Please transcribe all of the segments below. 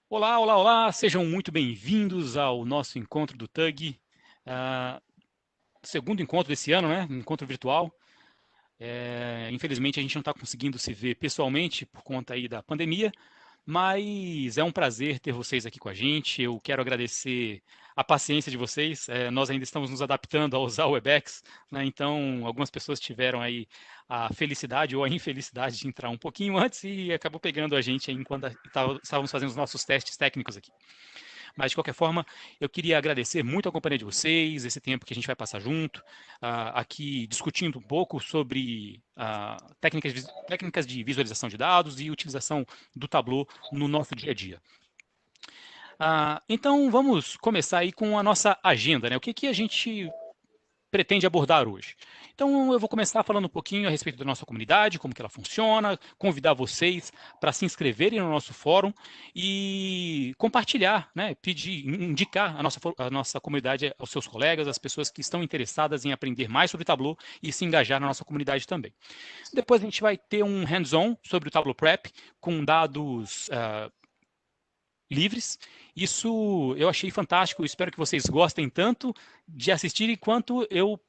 Olá, olá, olá, sejam muito bem-vindos ao nosso encontro do TUG, segundo encontro desse ano, né? Encontro virtual. Infelizmente a gente não está conseguindo se ver pessoalmente por conta aí da pandemia, mas é um prazer ter vocês aqui com a gente. Eu quero agradecer a paciência de vocês. Nós ainda estamos nos adaptando a usar o Webex, né? Então algumas pessoas tiveram aí a felicidade ou a infelicidade de entrar um pouquinho antes e acabou pegando a gente aí enquanto estávamos fazendo os nossos testes técnicos aqui. Mas, de qualquer forma, eu queria agradecer muito a companhia de vocês, esse tempo que a gente vai passar junto, aqui discutindo um pouco sobre técnicas de visualização de dados e utilização do Tableau no nosso dia a dia. Então, vamos começar aí com a nossa agenda, né? O que a gente pretende abordar hoje. Então, eu vou começar falando um pouquinho a respeito da nossa comunidade, como que ela funciona, convidar vocês para se inscreverem no nosso fórum e compartilhar, né, pedir, indicar a nossa comunidade aos seus colegas, às pessoas que estão interessadas em aprender mais sobre Tableau e se engajar na nossa comunidade também. Depois a gente vai ter um hands-on sobre o Tableau Prep, com dados livres. Isso eu achei fantástico, espero que vocês gostem tanto de assistirem quanto eu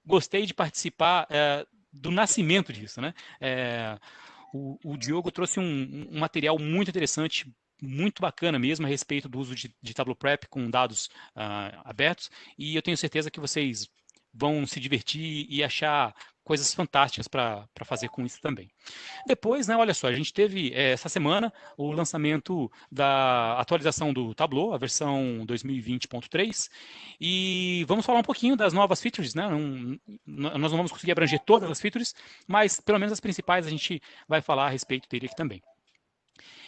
gostei de participar do nascimento disso, né? O Diogo trouxe um material muito interessante, muito bacana mesmo a respeito do uso de Tableau Prep com dados abertos, e eu tenho certeza que vocês vão se divertir e achar coisas fantásticas para fazer com isso também. Depois, né, olha só, a gente teve essa semana o lançamento da atualização do Tableau, a versão 2020.3, e vamos falar um pouquinho das novas features, né? Nós não vamos conseguir abranger todas as features, mas pelo menos as principais a gente vai falar a respeito dele aqui também.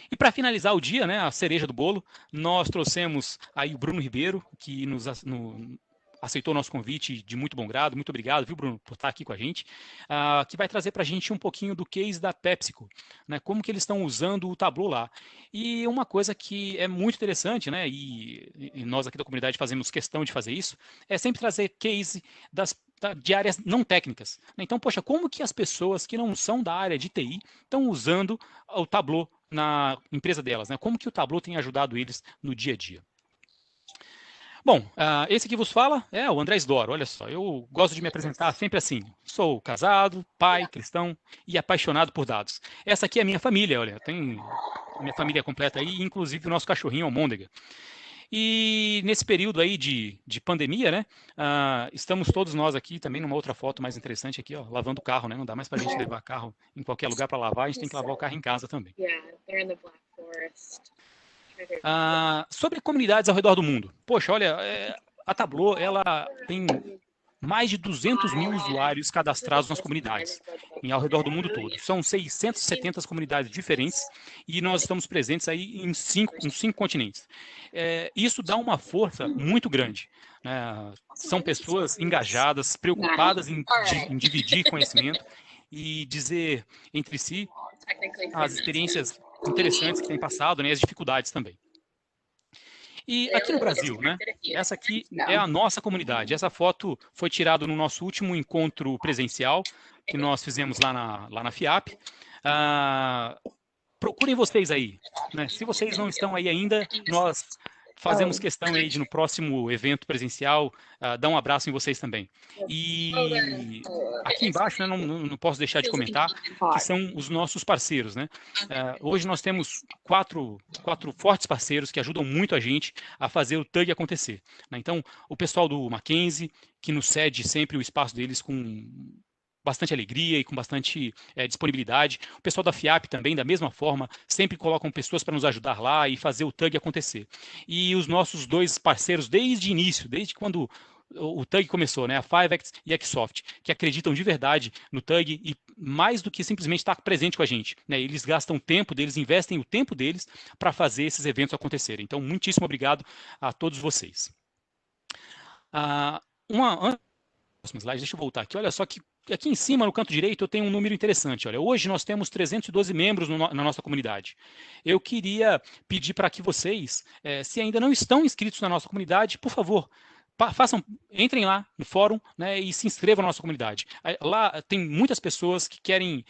E para finalizar o dia, né, a cereja do bolo, nós trouxemos aí o Bruno Ribeiro, que aceitou o nosso convite de muito bom grado. Muito obrigado, viu, Bruno, por estar aqui com a gente, que vai trazer para a gente um pouquinho do case da PepsiCo, né, como que eles estão usando o Tableau lá. E uma coisa que é muito interessante, né, e nós aqui da comunidade fazemos questão de fazer isso, é sempre trazer case de áreas não técnicas. Então, poxa, como que as pessoas que não são da área de TI estão usando o Tableau na empresa delas, né? Como que o Tableau tem ajudado eles no dia a dia. Bom, esse que vos fala é o André Isdoro. Olha só, eu gosto de me apresentar sempre assim. Sou casado, pai, cristão e apaixonado por dados. Essa aqui é a minha família, olha, tem minha família completa aí, inclusive o nosso cachorrinho Almôndega. E nesse período aí de pandemia, né, estamos todos nós aqui, também numa outra foto mais interessante aqui, ó, lavando o carro, né, não dá mais pra gente levar carro em qualquer lugar para lavar, a gente tem que lavar o carro em casa também. Sobre comunidades ao redor do mundo. Poxa, olha, a Tableau, ela tem mais de 200 mil usuários cadastrados nas comunidades, ao redor do mundo todo. São 670 comunidades diferentes e nós estamos presentes aí em cinco continentes. Isso dá uma força muito grande. São pessoas engajadas, preocupadas em dividir conhecimento e dizer entre si as experiências interessantes que têm passado, né, as dificuldades também. E aqui no Brasil, né? Essa aqui é a nossa comunidade. Essa foto foi tirada no nosso último encontro presencial que nós fizemos lá na FIAP. Procurem vocês aí, né? Se vocês não estão aí ainda, nós fazemos questão aí de no próximo evento presencial dar um abraço em vocês também. E aqui embaixo, né, não posso deixar de comentar que são os nossos parceiros, né? Hoje nós temos quatro fortes parceiros que ajudam muito a gente a fazer o TUG acontecer, né? Então, o pessoal do Mackenzie, que nos cede sempre o espaço deles com bastante alegria e com bastante disponibilidade. O pessoal da FIAP também, da mesma forma, sempre colocam pessoas para nos ajudar lá e fazer o TUG acontecer. E os nossos dois parceiros, desde o início, desde quando o TUG começou, né, a Fivex e a Xsoft, que acreditam de verdade no TUG e mais do que simplesmente estar presente com a gente, né, eles gastam o tempo deles, investem o tempo deles para fazer esses eventos acontecerem. Então, muitíssimo obrigado a todos vocês. Próximo slide, deixa eu voltar aqui. Olha só que aqui em cima, no canto direito, eu tenho um número interessante. Olha, hoje nós temos 312 membros na nossa comunidade. Eu queria pedir para que vocês, se ainda não estão inscritos na nossa comunidade, por favor, entrem lá no fórum, né, e se inscrevam na nossa comunidade. Lá tem muitas pessoas que querem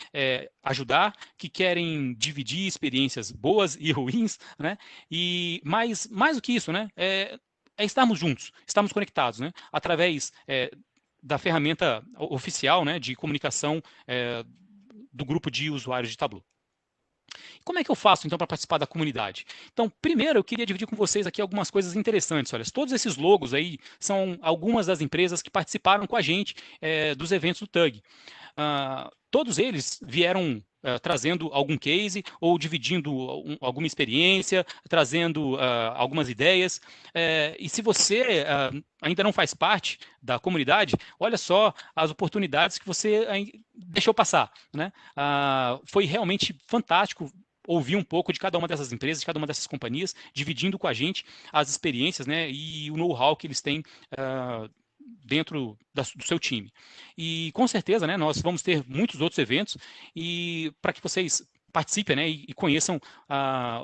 ajudar, que querem dividir experiências boas e ruins, né, e mais do que isso, né, é estarmos juntos, estarmos conectados, né, através da ferramenta oficial, né, de comunicação do grupo de usuários de Tableau. Como é que eu faço, então, para participar da comunidade? Então, primeiro, eu queria dividir com vocês aqui algumas coisas interessantes. Olha, todos esses logos aí são algumas das empresas que participaram com a gente dos eventos do TUG. Todos eles vieram trazendo algum case ou dividindo alguma experiência, trazendo algumas ideias. E se você ainda não faz parte da comunidade, olha só as oportunidades que você deixou passar, né? Foi realmente fantástico ouvir um pouco de cada uma dessas empresas, de cada uma dessas companhias, dividindo com a gente as experiências, né, e o know-how que eles têm dentro do seu time. E com certeza, né, nós vamos ter muitos outros eventos e para que vocês participem, né, e conheçam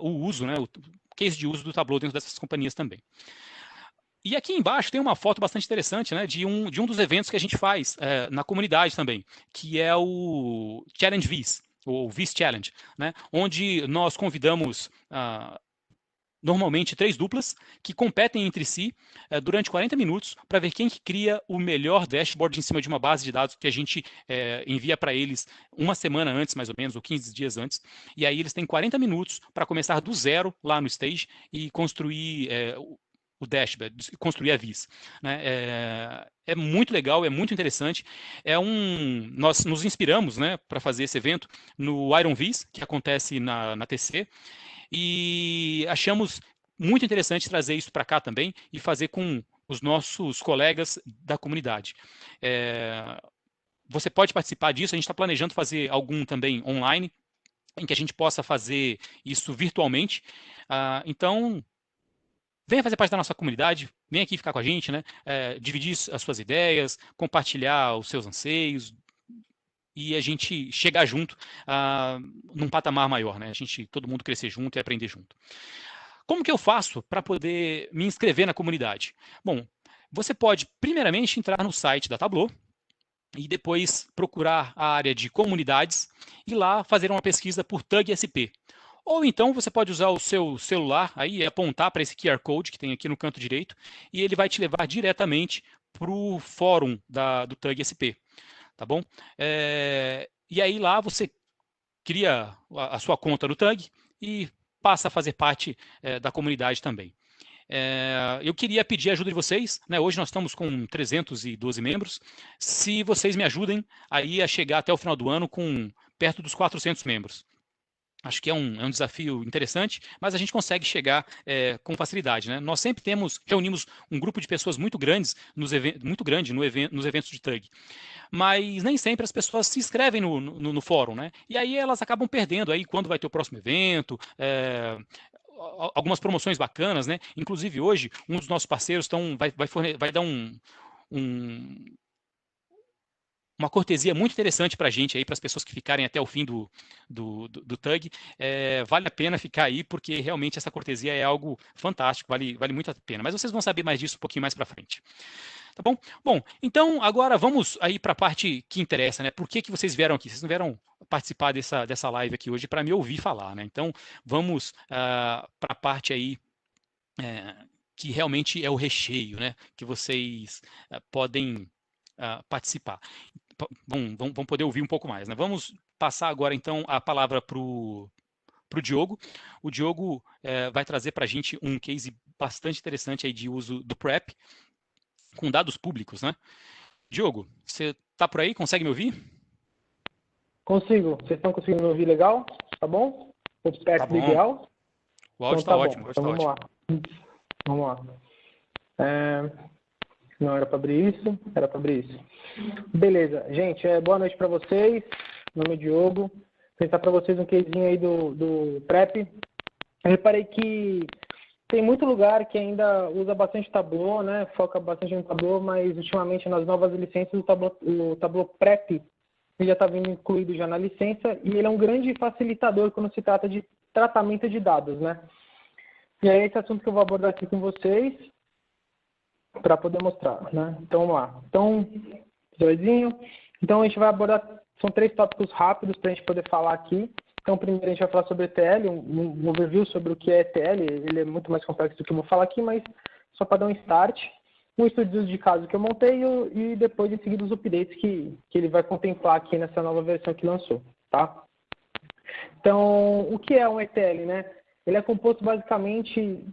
o uso, né, o case de uso do Tableau dentro dessas companhias também. E aqui embaixo tem uma foto bastante interessante, né, de um dos eventos que a gente faz na comunidade também, que é o Challenge Viz, ou Viz Challenge, né, onde nós convidamos normalmente 3 duplas que competem entre si durante 40 minutos para ver quem que cria o melhor dashboard em cima de uma base de dados que a gente envia para eles uma semana antes, mais ou menos, ou 15 dias antes. E aí eles têm 40 minutos para começar do zero lá no stage e construir o dashboard, construir a Viz. Né? É muito legal, é muito interessante. Nós nos inspiramos, né, para fazer esse evento no Iron Viz, que acontece na TC, e achamos muito interessante trazer isso para cá também e fazer com os nossos colegas da comunidade. Você pode participar disso, a gente está planejando fazer algum também online, em que a gente possa fazer isso virtualmente. Então, venha fazer parte da nossa comunidade, venha aqui ficar com a gente, né? Dividir as suas ideias, compartilhar os seus anseios, e a gente chegar junto num patamar maior, né? Todo mundo crescer junto e aprender junto. Como que eu faço para poder me inscrever na comunidade? Bom, você pode primeiramente entrar no site da Tableau e depois procurar a área de comunidades e lá fazer uma pesquisa por TUG SP. Ou então você pode usar o seu celular aí e apontar para esse QR Code que tem aqui no canto direito e ele vai te levar diretamente para o fórum do TUG SP. Tá bom? E aí lá você cria a sua conta no TUG e passa a fazer parte da comunidade também. Eu queria pedir a ajuda de vocês, né? Hoje nós estamos com 312 membros. Se vocês me ajudem aí a chegar até o final do ano com perto dos 400 membros. Acho que é um desafio interessante, mas a gente consegue chegar com facilidade, né? Nós sempre reunimos um grupo de pessoas muito grandes nos eventos de TUG, mas nem sempre as pessoas se inscrevem no fórum, né? E aí elas acabam perdendo aí quando vai ter o próximo evento, algumas promoções bacanas, né? Inclusive hoje um dos nossos parceiros vai dar uma cortesia muito interessante para a gente aí, para as pessoas que ficarem até o fim do TUG. Vale a pena ficar aí, porque realmente essa cortesia é algo fantástico, vale muito a pena. Mas vocês vão saber mais disso um pouquinho mais para frente. Tá bom? Bom, então agora vamos aí para a parte que interessa, né? Por que vocês vieram aqui? Vocês não vieram participar dessa live aqui hoje para me ouvir falar, né? Então vamos para a parte aí que realmente é o recheio, né? Que vocês podem participar. Vão poder ouvir um pouco mais, né? Vamos passar agora então a palavra para o Diogo. O Diogo vai trazer para a gente um case bastante interessante aí de uso do PrEP com dados públicos, né? Diogo, você está por aí? Consegue me ouvir? Consigo. Vocês estão conseguindo me ouvir legal? Tá bom? Estou perto do ideal? O áudio está ótimo. Então vamos lá. Vamos lá. Não era para abrir isso? Era para abrir isso. Beleza. Gente, boa noite para vocês. Meu nome é Diogo. Vou apresentar para vocês um casezinho aí do PrEP. Eu reparei que tem muito lugar que ainda usa bastante Tableau, né? Foca bastante no Tableau, mas ultimamente nas novas licenças o Tableau PrEP ele já está vindo incluído já na licença e ele é um grande facilitador quando se trata de tratamento de dados, né? E é esse assunto que eu vou abordar aqui com vocês. para poder mostrar, né? Então, vamos lá. Então, visualizinho. Então, a gente vai abordar, são 3 tópicos rápidos para a gente poder falar aqui. Então, primeiro a gente vai falar sobre ETL, um overview sobre o que é ETL. Ele é muito mais complexo do que eu vou falar aqui, mas só para dar um start. Um estudo de caso que eu montei e depois, em seguida, os updates que ele vai contemplar aqui nessa nova versão que lançou, tá? Então, o que é um ETL, né? Ele é composto basicamente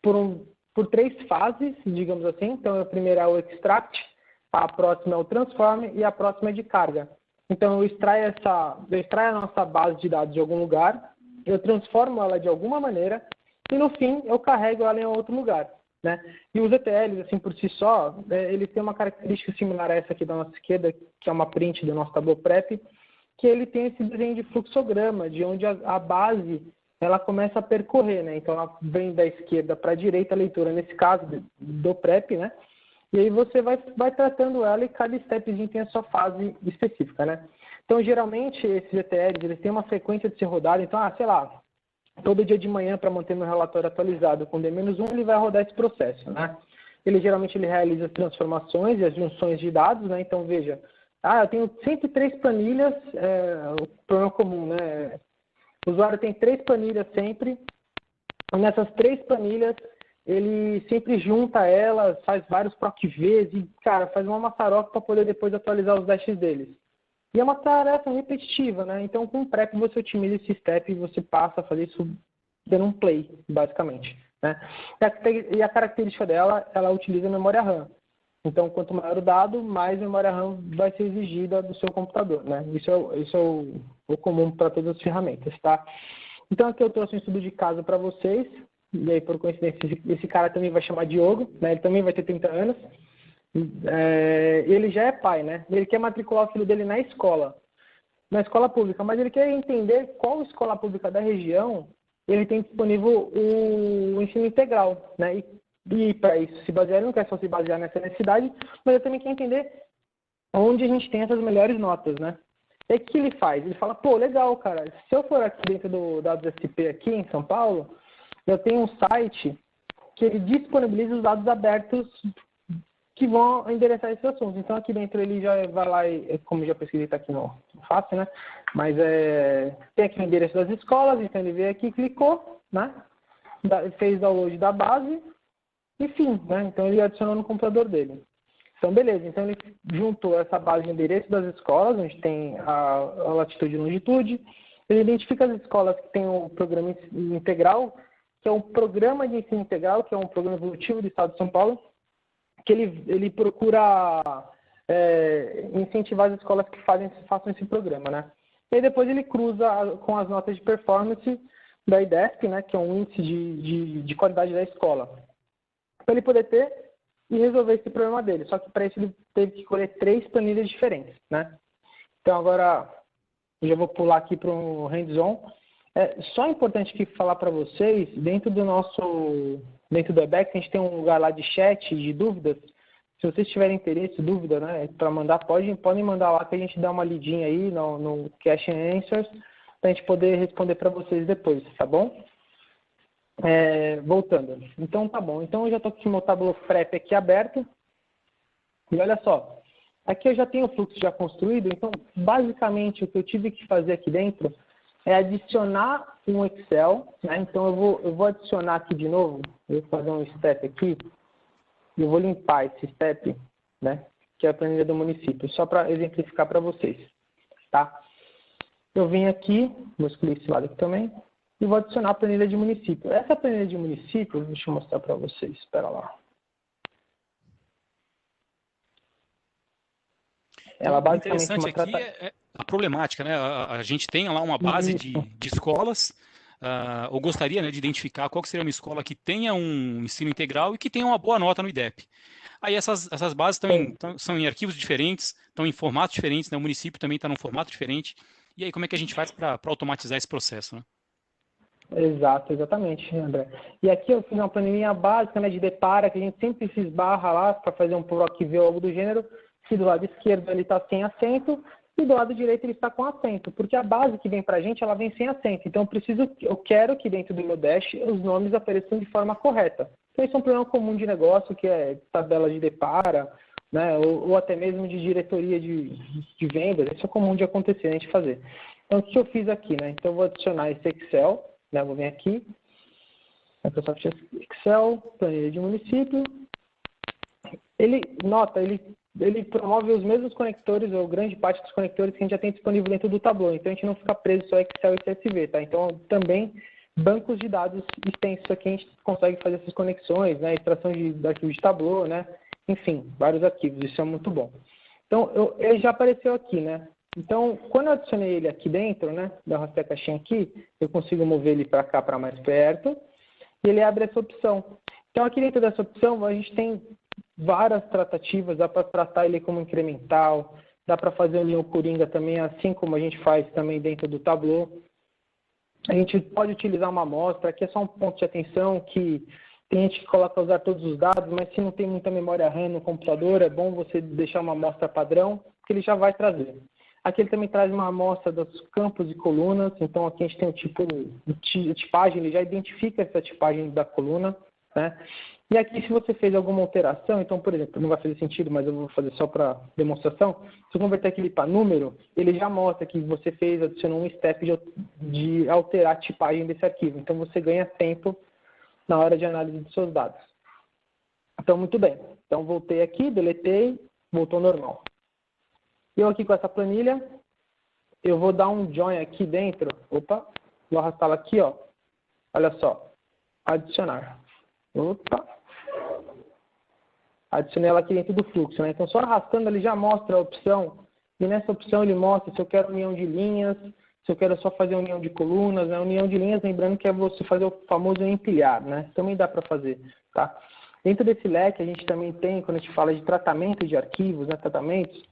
por 3 fases, digamos assim. Então, a primeira é o extract, a próxima é o transform e a próxima é de carga. Então, eu extraio a nossa base de dados de algum lugar, eu transformo ela de alguma maneira e, no fim, eu carrego ela em outro lugar, né? E os ETLs, assim, por si só, eles têm uma característica similar a essa aqui da nossa esquerda, que é uma print do nosso Tableau Prep, que ele tem esse desenho de fluxograma, de onde a base ela começa a percorrer, né? Então, ela vem da esquerda para a direita, a leitura, nesse caso, do Prep, né? E aí você vai tratando ela e cada stepzinho tem a sua fase específica, né? Então, geralmente, esses ETLs, eles têm uma frequência de ser rodado. Então, sei lá, todo dia de manhã, para manter meu relatório atualizado com D-1, ele vai rodar esse processo, né? Geralmente, ele realiza as transformações e as junções de dados, né? Então, veja, eu tenho 103 planilhas, o problema comum, né? O usuário tem 3 planilhas sempre, e nessas 3 planilhas, ele sempre junta elas, faz vários PROC-Vs e, cara, faz uma maçaroca para poder depois atualizar os dashes deles. E é uma tarefa repetitiva, né? Então, com o Prep, você otimiza esse step e você passa a fazer isso dando um play, basicamente, né? E a característica dela, ela utiliza memória RAM. Então, quanto maior o dado, mais memória RAM vai ser exigida do seu computador, né? Isso é o comum para todas as ferramentas, tá? Então, aqui eu trouxe um estudo de caso para vocês. E aí, por coincidência, esse cara também vai chamar Diogo, né? Ele também vai ter 30 anos. Ele já é pai, né? Ele quer matricular o filho dele na escola pública, mas ele quer entender qual escola pública da região ele tem disponível o ensino integral, né? E para isso se basear, ele não quer só se basear nessa necessidade, mas ele também quer entender onde a gente tem essas melhores notas, né? E aí, o que ele faz? Ele fala, pô, legal, cara, se eu for aqui dentro do dados SP aqui em São Paulo, eu tenho um site que ele disponibiliza os dados abertos que vão endereçar esses assuntos. Então, aqui dentro ele já vai lá, como já pesquisei, está aqui no fácil, né? Mas tem aqui o endereço das escolas, então ele veio aqui, clicou, né? Fez download da base, enfim, né? Então ele adicionou no computador dele. Então, beleza. Então, ele juntou essa base de endereço das escolas, onde tem a latitude e longitude. Ele identifica as escolas que têm o programa integral, que é um programa de ensino integral, que é um programa evolutivo do Estado de São Paulo, que ele procura incentivar as escolas que façam esse programa, né? E aí depois ele cruza com as notas de performance da IDESP, né, que é um índice de qualidade da escola, para ele poder ter e resolver esse problema dele. Só que para isso ele teve que escolher 3 planilhas diferentes, né? Então agora eu já vou pular aqui para o hands-on. Só é importante aqui falar para vocês, dentro do Webex, a gente tem um lugar lá de chat, de dúvidas. Se vocês tiverem interesse, dúvida, né, para mandar, podem mandar lá que a gente dá uma lidinha aí no Question and Answers, para a gente poder responder para vocês depois, tá bom? Voltando. Então, tá bom. Então, eu já estou com o meu Tableau Prep aqui aberto. E olha só, aqui eu já tenho o fluxo já construído, então, basicamente, o que eu tive que fazer aqui dentro é adicionar um Excel, né? Então, eu vou adicionar aqui de novo, eu vou fazer um step aqui, e eu vou limpar esse step, né? Que é a planilha do município, só para exemplificar para vocês, tá? Eu vim aqui, vou escolher esse lado aqui também, e vou adicionar a planilha de município. Essa planilha de município, deixa eu mostrar para vocês, espera lá. Ela basicamente interessante aqui é a problemática, né? A gente tem lá uma base de escolas, ou gostaria, né, de identificar qual que seria uma escola que tenha um ensino integral e que tenha uma boa nota no IDEP. Aí essas bases são em arquivos diferentes, estão em formatos diferentes, né? O município também está num formato diferente. E aí como é que a gente faz para automatizar esse processo, né? Exatamente, André. E aqui eu fiz uma planilha básica, né, de depara, que a gente sempre se esbarra lá para fazer um PROC-V ou algo do gênero, que do lado esquerdo ele está sem acento e do lado direito ele está com acento, porque a base que vem para a gente, ela vem sem acento. Então eu quero que dentro do meu dash os nomes apareçam de forma correta, Então, esse é um problema comum de negócio, que é tabela de depara, né, ou até mesmo de diretoria de vendas. Isso é comum de acontecer, a gente fazer. Então, o que eu fiz aqui? Né? Então, eu vou adicionar esse Excel, né, vou vir aqui, Microsoft Excel, planilha de município. Ele promove os mesmos conectores, ou grande parte dos conectores que a gente já tem disponível dentro do Tableau. Então, a gente não fica preso só Excel e CSV, tá? Então, também, bancos de dados extensos aqui, a gente consegue fazer essas conexões, né? Extração de arquivos de Tableau, né? Enfim, vários arquivos, isso é muito bom. Então, ele já apareceu aqui, né? Então, quando eu adicionei ele aqui dentro, né? Eu arrastei a caixinha aqui, eu consigo mover ele para cá, para mais perto, e ele abre essa opção. Então, aqui dentro dessa opção, a gente tem várias tratativas, dá para tratar ele como incremental, dá para fazer união coringa também, assim como a gente faz também dentro do Tableau. A gente pode utilizar uma amostra, aqui é só um ponto de atenção que tem gente que coloca usar todos os dados, mas se não tem muita memória RAM no computador, é bom você deixar uma amostra padrão, que ele já vai trazer. Aqui ele também traz uma amostra dos campos e colunas, então aqui a gente tem o tipo de tipagem, ele já identifica essa tipagem da coluna, né? E aqui, se você fez alguma alteração, então, por exemplo, não vai fazer sentido, mas eu vou fazer só para demonstração, se eu converter aquele para número, ele já mostra que você adicionou um step de alterar a tipagem desse arquivo. Então, você ganha tempo na hora de análise dos seus dados. Então, muito bem. Então, voltei aqui, deletei, voltou normal. Eu aqui com essa planilha, eu vou dar um join aqui dentro. Opa, vou arrastá-la aqui, ó. Olha só. Adicionar. Opa. Adicionei ela aqui dentro do fluxo, né? Então, só arrastando, ele já mostra a opção. E nessa opção ele mostra se eu quero união de linhas, se eu quero só fazer união de colunas, né? União de linhas, lembrando que é você fazer o famoso empilhar, né? Também dá para fazer, tá? Dentro desse leque, a gente também tem, quando a gente fala de tratamento de arquivos, né? Tratamentos,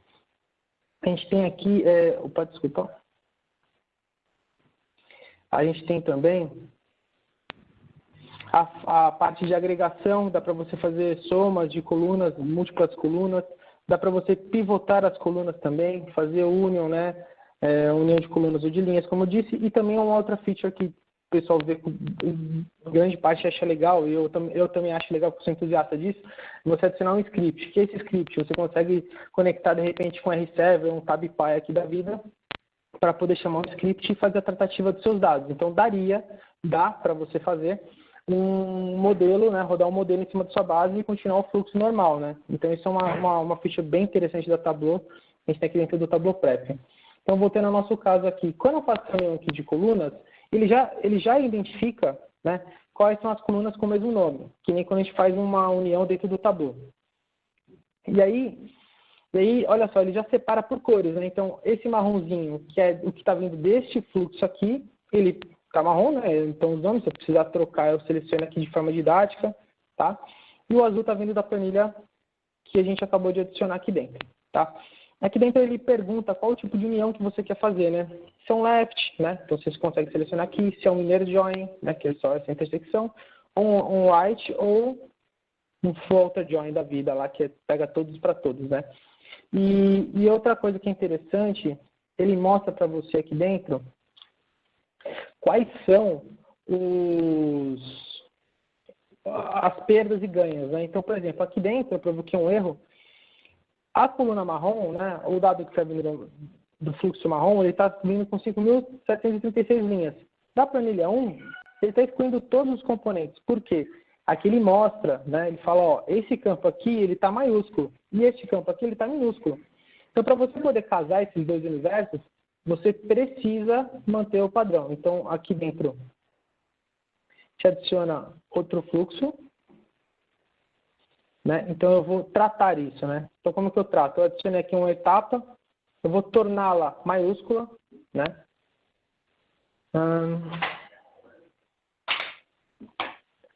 a gente tem aqui, opa, desculpa. A gente tem também a parte de agregação, dá para você fazer somas de colunas, múltiplas colunas, dá para você pivotar as colunas também, fazer union, né? União de colunas ou de linhas, como eu disse, e também uma outra feature que o pessoal vê que grande parte acha legal, e eu também acho legal porque sou entusiasta disso, você adicionar um script. Que é esse script? Você consegue conectar de repente com R7, um TabPy aqui da vida, para poder chamar um script e fazer a tratativa dos seus dados. Então, dá para você fazer um modelo, né, rodar um modelo em cima da sua base e continuar o fluxo normal, né? Então, isso é uma feature bem interessante da Tableau, a gente tem aqui dentro do Tableau Prep. Então, voltando ao nosso caso aqui, quando eu faço a união aqui de colunas, ele já identifica, né, quais são as colunas com o mesmo nome, que nem quando a gente faz uma união dentro do Tableau. E aí, olha só, ele já separa por cores, né? Então, esse marronzinho, que é o que está vindo deste fluxo aqui, ele está marrom, né? Então, os nomes, se eu precisar trocar, eu seleciono aqui de forma didática, tá? E o azul está vindo da planilha que a gente acabou de adicionar aqui dentro, tá? Aqui dentro ele pergunta qual o tipo de união que você quer fazer, né? Se é um left, né? Então, você consegue selecionar aqui, se é um inner join, né? Que é só essa intersecção, ou um right, ou um floater join da vida lá, que pega todos para todos, né? E outra coisa que é interessante, ele mostra para você aqui dentro quais são as perdas e ganhos, né? Então, por exemplo, aqui dentro eu provoquei um erro. A coluna marrom, né, o dado que está vindo do fluxo marrom, ele está vindo com 5.736 linhas. Da planilha 1, ele está excluindo todos os componentes. Por quê? Aqui ele mostra, né, ele fala, ó, esse campo aqui ele está maiúsculo e este campo aqui ele está minúsculo. Então, para você poder casar esses dois universos, você precisa manter o padrão. Então, aqui dentro, te adiciona outro fluxo, né? Então, eu vou tratar isso, né? Então, como que eu trato? Eu adicionei aqui uma etapa, eu vou torná-la maiúscula, né?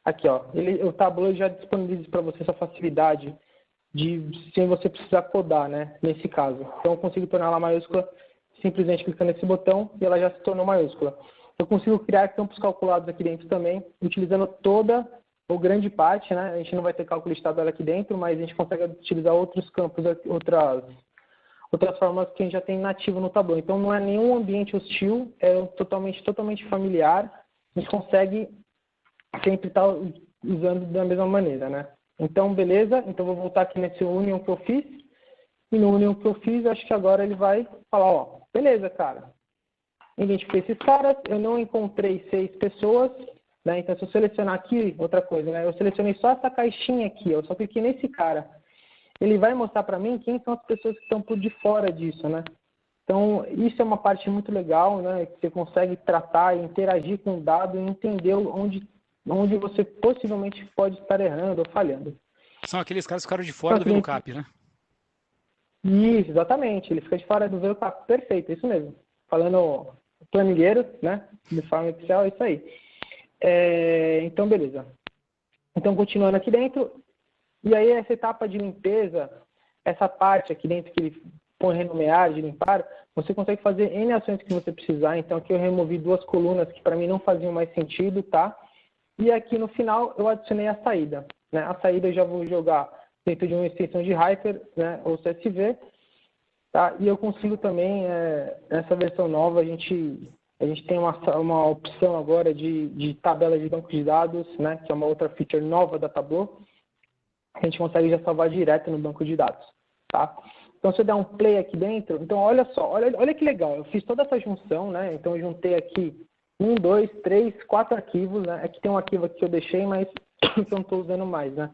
Aqui, ó, o Tableau já disponibiliza para você essa facilidade sem você precisar codar, né? Nesse caso. Então, eu consigo torná-la maiúscula simplesmente clicando nesse botão e ela já se tornou maiúscula. Eu consigo criar campos calculados aqui dentro também, utilizando toda ou grande parte, né? A gente não vai ter cálculo de tabela aqui dentro, mas a gente consegue utilizar outros campos, outras formas que a gente já tem nativo no Tableau. Então, não é nenhum ambiente hostil, é totalmente familiar. A gente consegue sempre estar usando da mesma maneira, né? Então, beleza. Então, vou voltar aqui nesse Union que eu fiz. E no Union que eu fiz, acho que agora ele vai falar, ó, beleza, cara. Identifiquei esses caras, eu não encontrei 6 pessoas, né? Então, se eu selecionar aqui, outra coisa, né? Eu selecionei só essa caixinha aqui, eu só cliquei nesse cara. Ele vai mostrar para mim quem são as pessoas que estão por de fora disso, né? Então, isso é uma parte muito legal, né? Que você consegue tratar e interagir com o dado e entender onde você possivelmente pode estar errando ou falhando. São aqueles caras que ficaram de fora do VLOOKUP, né? Isso, exatamente. Ele fica de fora do VLOOKUP. Perfeito, isso mesmo. Falando planilheiro, né? De forma Excel, é isso aí. Então, beleza. Então, continuando aqui dentro. E aí, essa etapa de limpeza, essa parte aqui dentro que ele põe renomear, de limpar, você consegue fazer N ações que você precisar. Então, aqui eu removi 2 colunas que para mim não faziam mais sentido, tá? E aqui no final eu adicionei a saída, né? A saída eu já vou jogar dentro de uma extensão de Hyper, né? Ou CSV, tá? E eu consigo também, nessa versão nova, a gente tem uma opção agora de tabela de banco de dados, né? Que é uma outra feature nova da Tableau. A gente consegue já salvar direto no banco de dados, tá? Então, se eu der um play aqui dentro, então olha só, olha que legal, eu fiz toda essa junção, né? Então, eu juntei aqui 1, 2, 3, 4 arquivos, né? Aqui tem um arquivo aqui que eu deixei, mas que eu não estou usando mais, né?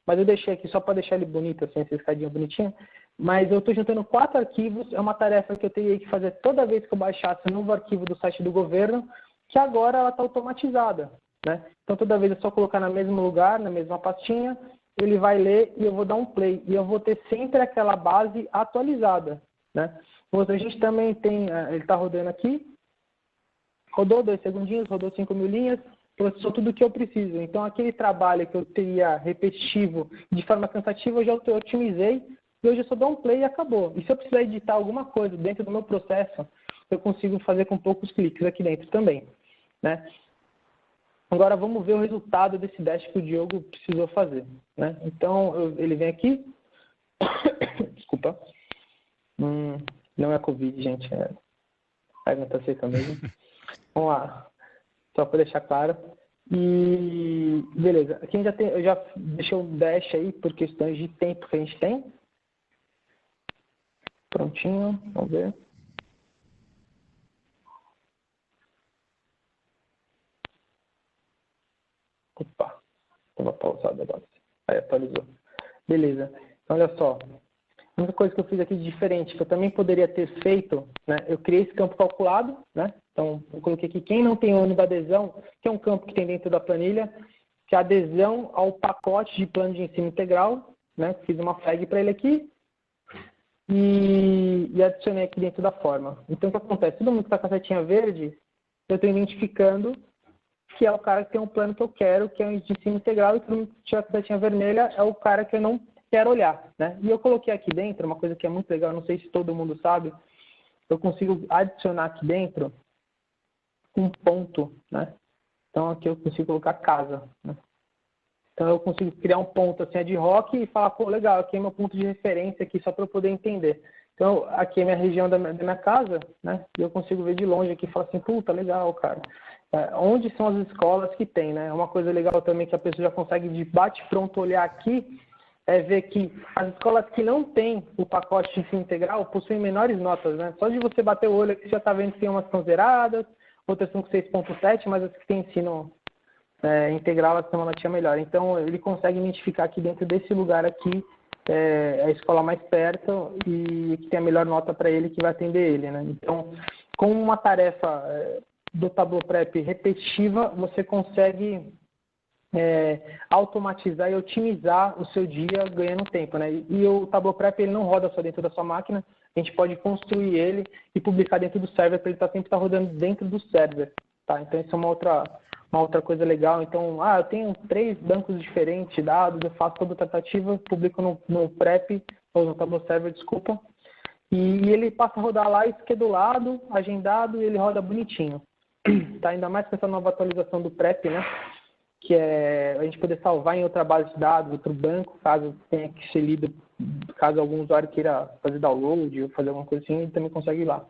Mas eu deixei aqui só para deixar ele bonito, assim, essa escadinha bonitinha. Mas eu estou juntando 4 arquivos, é uma tarefa que eu teria que fazer toda vez que eu baixasse um novo arquivo do site do governo, que agora ela está automatizada, né? Então, toda vez é só colocar no mesmo lugar, na mesma pastinha, ele vai ler e eu vou dar um play. E eu vou ter sempre aquela base atualizada, né? A gente também tem, ele está rodando aqui, rodou 2 segundinhos, rodou 5.000 linhas, processou tudo o que eu preciso. Então, aquele trabalho que eu teria repetitivo, de forma cansativa, eu já otimizei, e hoje eu só dou um play e acabou. E se eu precisar editar alguma coisa dentro do meu processo, eu consigo fazer com poucos cliques aqui dentro também, né? Agora, vamos ver o resultado desse dash que o Diogo precisou fazer, né? Então, ele vem aqui. Desculpa. Não é Covid, gente. A não tá seca mesmo. Vamos lá. Só para deixar claro. E, beleza. Aqui eu já deixei o dash aí por questões de tempo que a gente tem. Prontinho. Vamos ver. Opa, estava pausado agora. Aí atualizou. Beleza. Então, olha só. A única coisa que eu fiz aqui de diferente, que eu também poderia ter feito, né? Eu criei esse campo calculado, né? Então, eu coloquei aqui quem não tem ônibus da adesão, que é um campo que tem dentro da planilha, que é a adesão ao pacote de plano de ensino integral, né? Fiz uma flag para ele aqui e adicionei aqui dentro da forma. Então, o que acontece? Todo mundo que está com a setinha verde, eu estou identificando que é o cara que tem um plano que eu quero, que é o de ensino integral, e todo mundo que tiver com a setinha vermelha é o cara que eu não quero olhar, né? E eu coloquei aqui dentro, uma coisa que é muito legal, não sei se todo mundo sabe, eu consigo adicionar aqui dentro um ponto, né? Então aqui eu consigo colocar casa, né? Então eu consigo criar um ponto assim ad hoc e falar, pô, legal, aqui é meu ponto de referência aqui, só para eu poder entender. Então aqui é minha região da minha casa, né? E eu consigo ver de longe aqui e falar assim, puta, legal, cara. Onde são as escolas que tem, né? Uma coisa legal também que a pessoa já consegue de bate-pronto olhar aqui é ver que as escolas que não têm o pacote de ensino integral possuem menores notas, né? Só de você bater o olho aqui, você já está vendo que tem umas que estão zeradas, outras estão com 6.7, mas as que têm ensino integral, elas têm uma notinha melhor. Então, ele consegue identificar aqui dentro desse lugar aqui a escola mais perto e que tem a melhor nota para ele, que vai atender ele, né? Então, com uma tarefa do Tableau Prep repetitiva, você consegue automatizar e otimizar o seu dia ganhando tempo, né? E o Tableau Prep ele não roda só dentro da sua máquina, a gente pode construir ele e publicar dentro do server para ele sempre estar rodando dentro do server, tá? Então isso é uma outra coisa legal. Então, eu tenho 3 bancos diferentes de dados, eu faço toda a tratativa, publico no Prep, ou no Tableau Server, desculpa, e ele passa a rodar lá esquedulado, agendado, e ele roda bonitinho. Tá? Ainda mais com essa nova atualização do Prep, né? Que é a gente poder salvar em outra base de dados, outro banco, caso tenha que ser lido, caso algum usuário queira fazer download ou fazer alguma coisa assim, ele também consegue ir lá.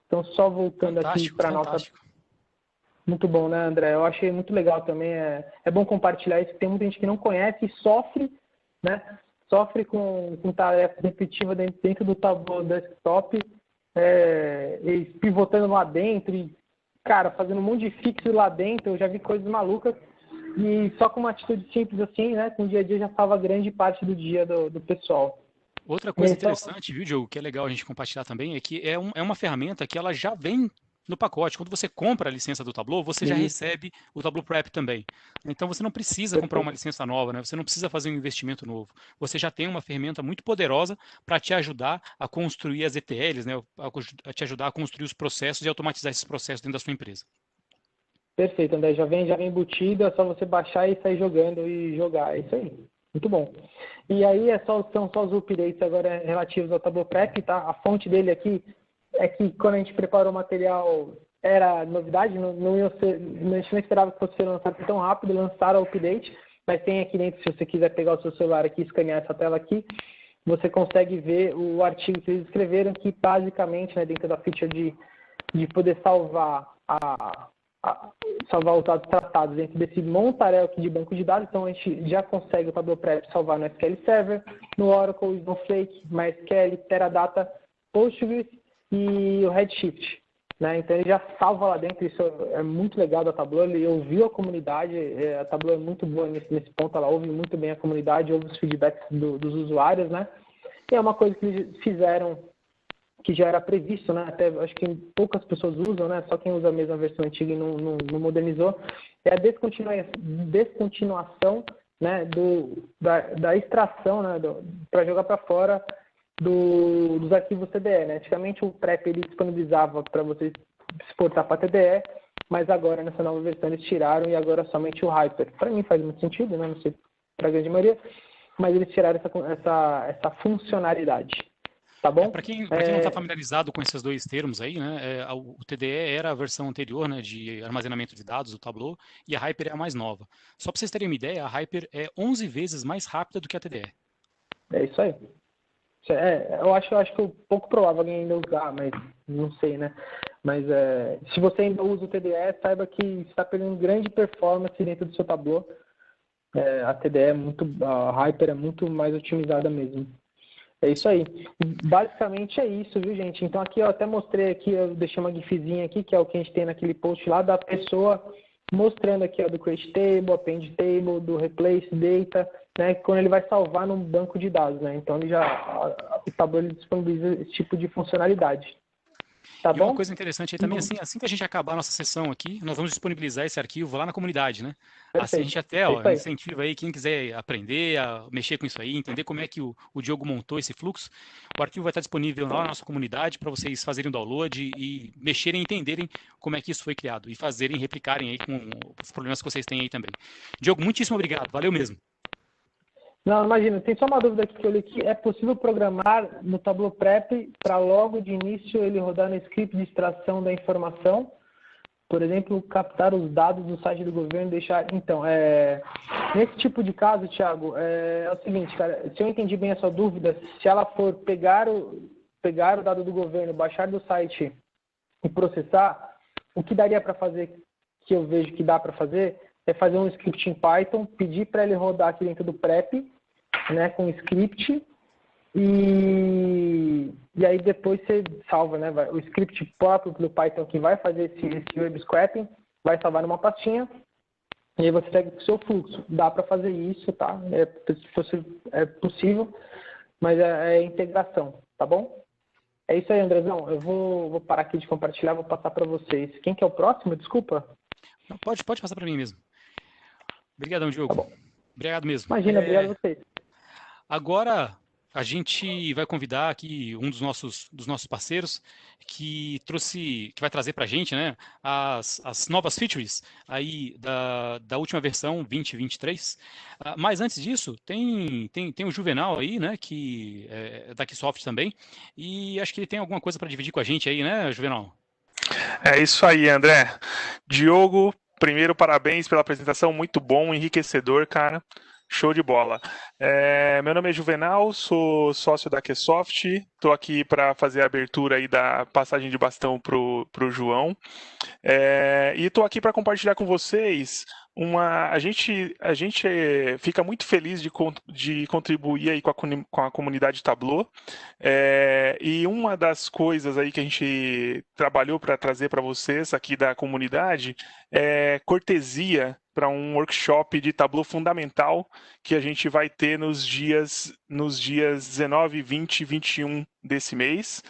Então, só voltando aqui para a nossa... Muito bom, né, André? Eu achei muito legal também. É bom compartilhar isso, tem muita gente que não conhece e sofre, né? Sofre com tarefas repetitivas dentro do Tableau Desktop, e pivotando lá dentro, e, cara, fazendo um monte de fixo lá dentro. Eu já vi coisas malucas. E só com uma atitude simples assim, né? Com o dia a dia já salva grande parte do dia do pessoal. Outra coisa interessante, viu, Diogo, que é legal a gente compartilhar também, é que é uma ferramenta que ela já vem no pacote. Quando você compra a licença do Tableau, você já recebe o Tableau Prep também. Então você não precisa comprar uma licença nova, né? Você não precisa fazer um investimento novo. Você já tem uma ferramenta muito poderosa para te ajudar a construir as ETLs, né? A te ajudar a construir os processos e automatizar esses processos dentro da sua empresa. Perfeito, André. Já vem embutido, é só você baixar e sair jogando e jogar. É isso aí. Muito bom. E aí são só os updates agora relativos ao Tableau Prep, tá? A fonte dele aqui é que quando a gente preparou o material era novidade, a gente não esperava que fosse ser lançado tão rápido, lançaram o update, mas tem aqui dentro, se você quiser pegar o seu celular aqui e escanear essa tela aqui, você consegue ver o artigo que eles escreveram, que basicamente, né, dentro da feature de poder salvar os dados tratados dentro desse montaréu aqui de banco de dados. Então a gente já consegue o Tableau Prep salvar no SQL Server, no Oracle, Snowflake, MySQL, Teradata, Postgres e o Redshift, né? Então ele já salva lá dentro. Isso é muito legal da Tableau. Ele ouviu a comunidade, a Tableau é muito boa nesse ponto, ela ouve muito bem a comunidade, ouve os feedbacks dos usuários, né? E é uma coisa que eles fizeram que já era previsto, né? Até acho que poucas pessoas usam, né? Só quem usa a mesma versão antiga e não modernizou. É a descontinuação, né? Da extração, né? Para jogar para fora dos arquivos TDE, né? Antigamente o Prep ele disponibilizava para você exportar para TDE, mas agora nessa nova versão eles tiraram e agora somente o Hyper. Para mim faz muito sentido, né? Não sei para a grande maioria, mas eles tiraram essa funcionalidade. Tá bom? Para quem não está familiarizado com esses dois termos aí, né, o TDE era a versão anterior, né, de armazenamento de dados do Tableau, e a Hyper é a mais nova. Só para vocês terem uma ideia, a Hyper é 11 vezes mais rápida do que a TDE. É isso aí. Eu acho que é pouco provável alguém ainda usar, mas não sei, né? Mas se você ainda usa o TDE, saiba que está perdendo grande performance dentro do seu Tableau. A TDE a Hyper é muito mais otimizada mesmo. É isso aí. Basicamente é isso, viu, gente? Então aqui eu até mostrei aqui, eu deixei uma gifzinha aqui, que é o que a gente tem naquele post lá da pessoa mostrando aqui, ó, do Create Table, Append Table, do Replace Data, né? Quando ele vai salvar num banco de dados, né? Então o Tableau ele disponibiliza esse tipo de funcionalidade. Tá bom? Uma coisa interessante aí também, assim que a gente acabar a nossa sessão aqui, nós vamos disponibilizar esse arquivo lá na comunidade, né? Perfeito. Assim a gente até incentiva aí quem quiser aprender a mexer com isso aí, entender como é que o Diogo montou esse fluxo. O arquivo vai estar disponível lá na nossa comunidade para vocês fazerem o download e mexerem e entenderem como é que isso foi criado e replicarem aí com os problemas que vocês têm aí também. Diogo, muitíssimo obrigado, valeu mesmo. Não, imagina, tem só uma dúvida aqui que eu li que é possível programar no Tableau Prep para logo de início ele rodar no script de extração da informação, por exemplo, captar os dados do site do governo e deixar... Então, nesse tipo de caso, Thiago, é o seguinte, cara, se eu entendi bem a sua dúvida, se ela for pegar o dado do governo, baixar do site e processar, o que daria para fazer, que eu vejo que dá para fazer, é fazer um script em Python, pedir para ele rodar aqui dentro do Prep, né, com script, e aí depois você salva, né, o script próprio do Python que vai fazer esse web scraping, vai salvar numa pastinha, e aí você segue o seu fluxo. Dá para fazer isso, tá? É possível, mas é integração, tá bom? É isso aí, Andrezão. Eu vou parar aqui de compartilhar, vou passar para vocês. Quem que é o próximo? Desculpa. Não, pode passar para mim mesmo. Obrigadão, Diogo. Tá bom. Obrigado mesmo. Imagina, obrigado a vocês. Agora a gente vai convidar aqui um dos nossos parceiros que vai trazer para a gente, né, as novas features aí da última versão 2023. Mas antes disso, tem o Juvenal aí, né, que é da Keysoft também, e acho que ele tem alguma coisa para dividir com a gente aí, né, Juvenal? É isso aí, André. Diogo, primeiro, parabéns pela apresentação, muito bom, enriquecedor, cara. Show de bola. Meu nome é Juvenal, sou sócio da Qsoft, estou aqui para fazer a abertura aí da passagem de bastão pro João. E estou aqui para compartilhar com vocês a gente fica muito feliz de contribuir aí com a comunidade Tableau. E uma das coisas aí que a gente trabalhou para trazer para vocês aqui da comunidade é cortesia para um workshop de Tableau fundamental que a gente vai ter nos dias 19, 20 e 21 desse mês.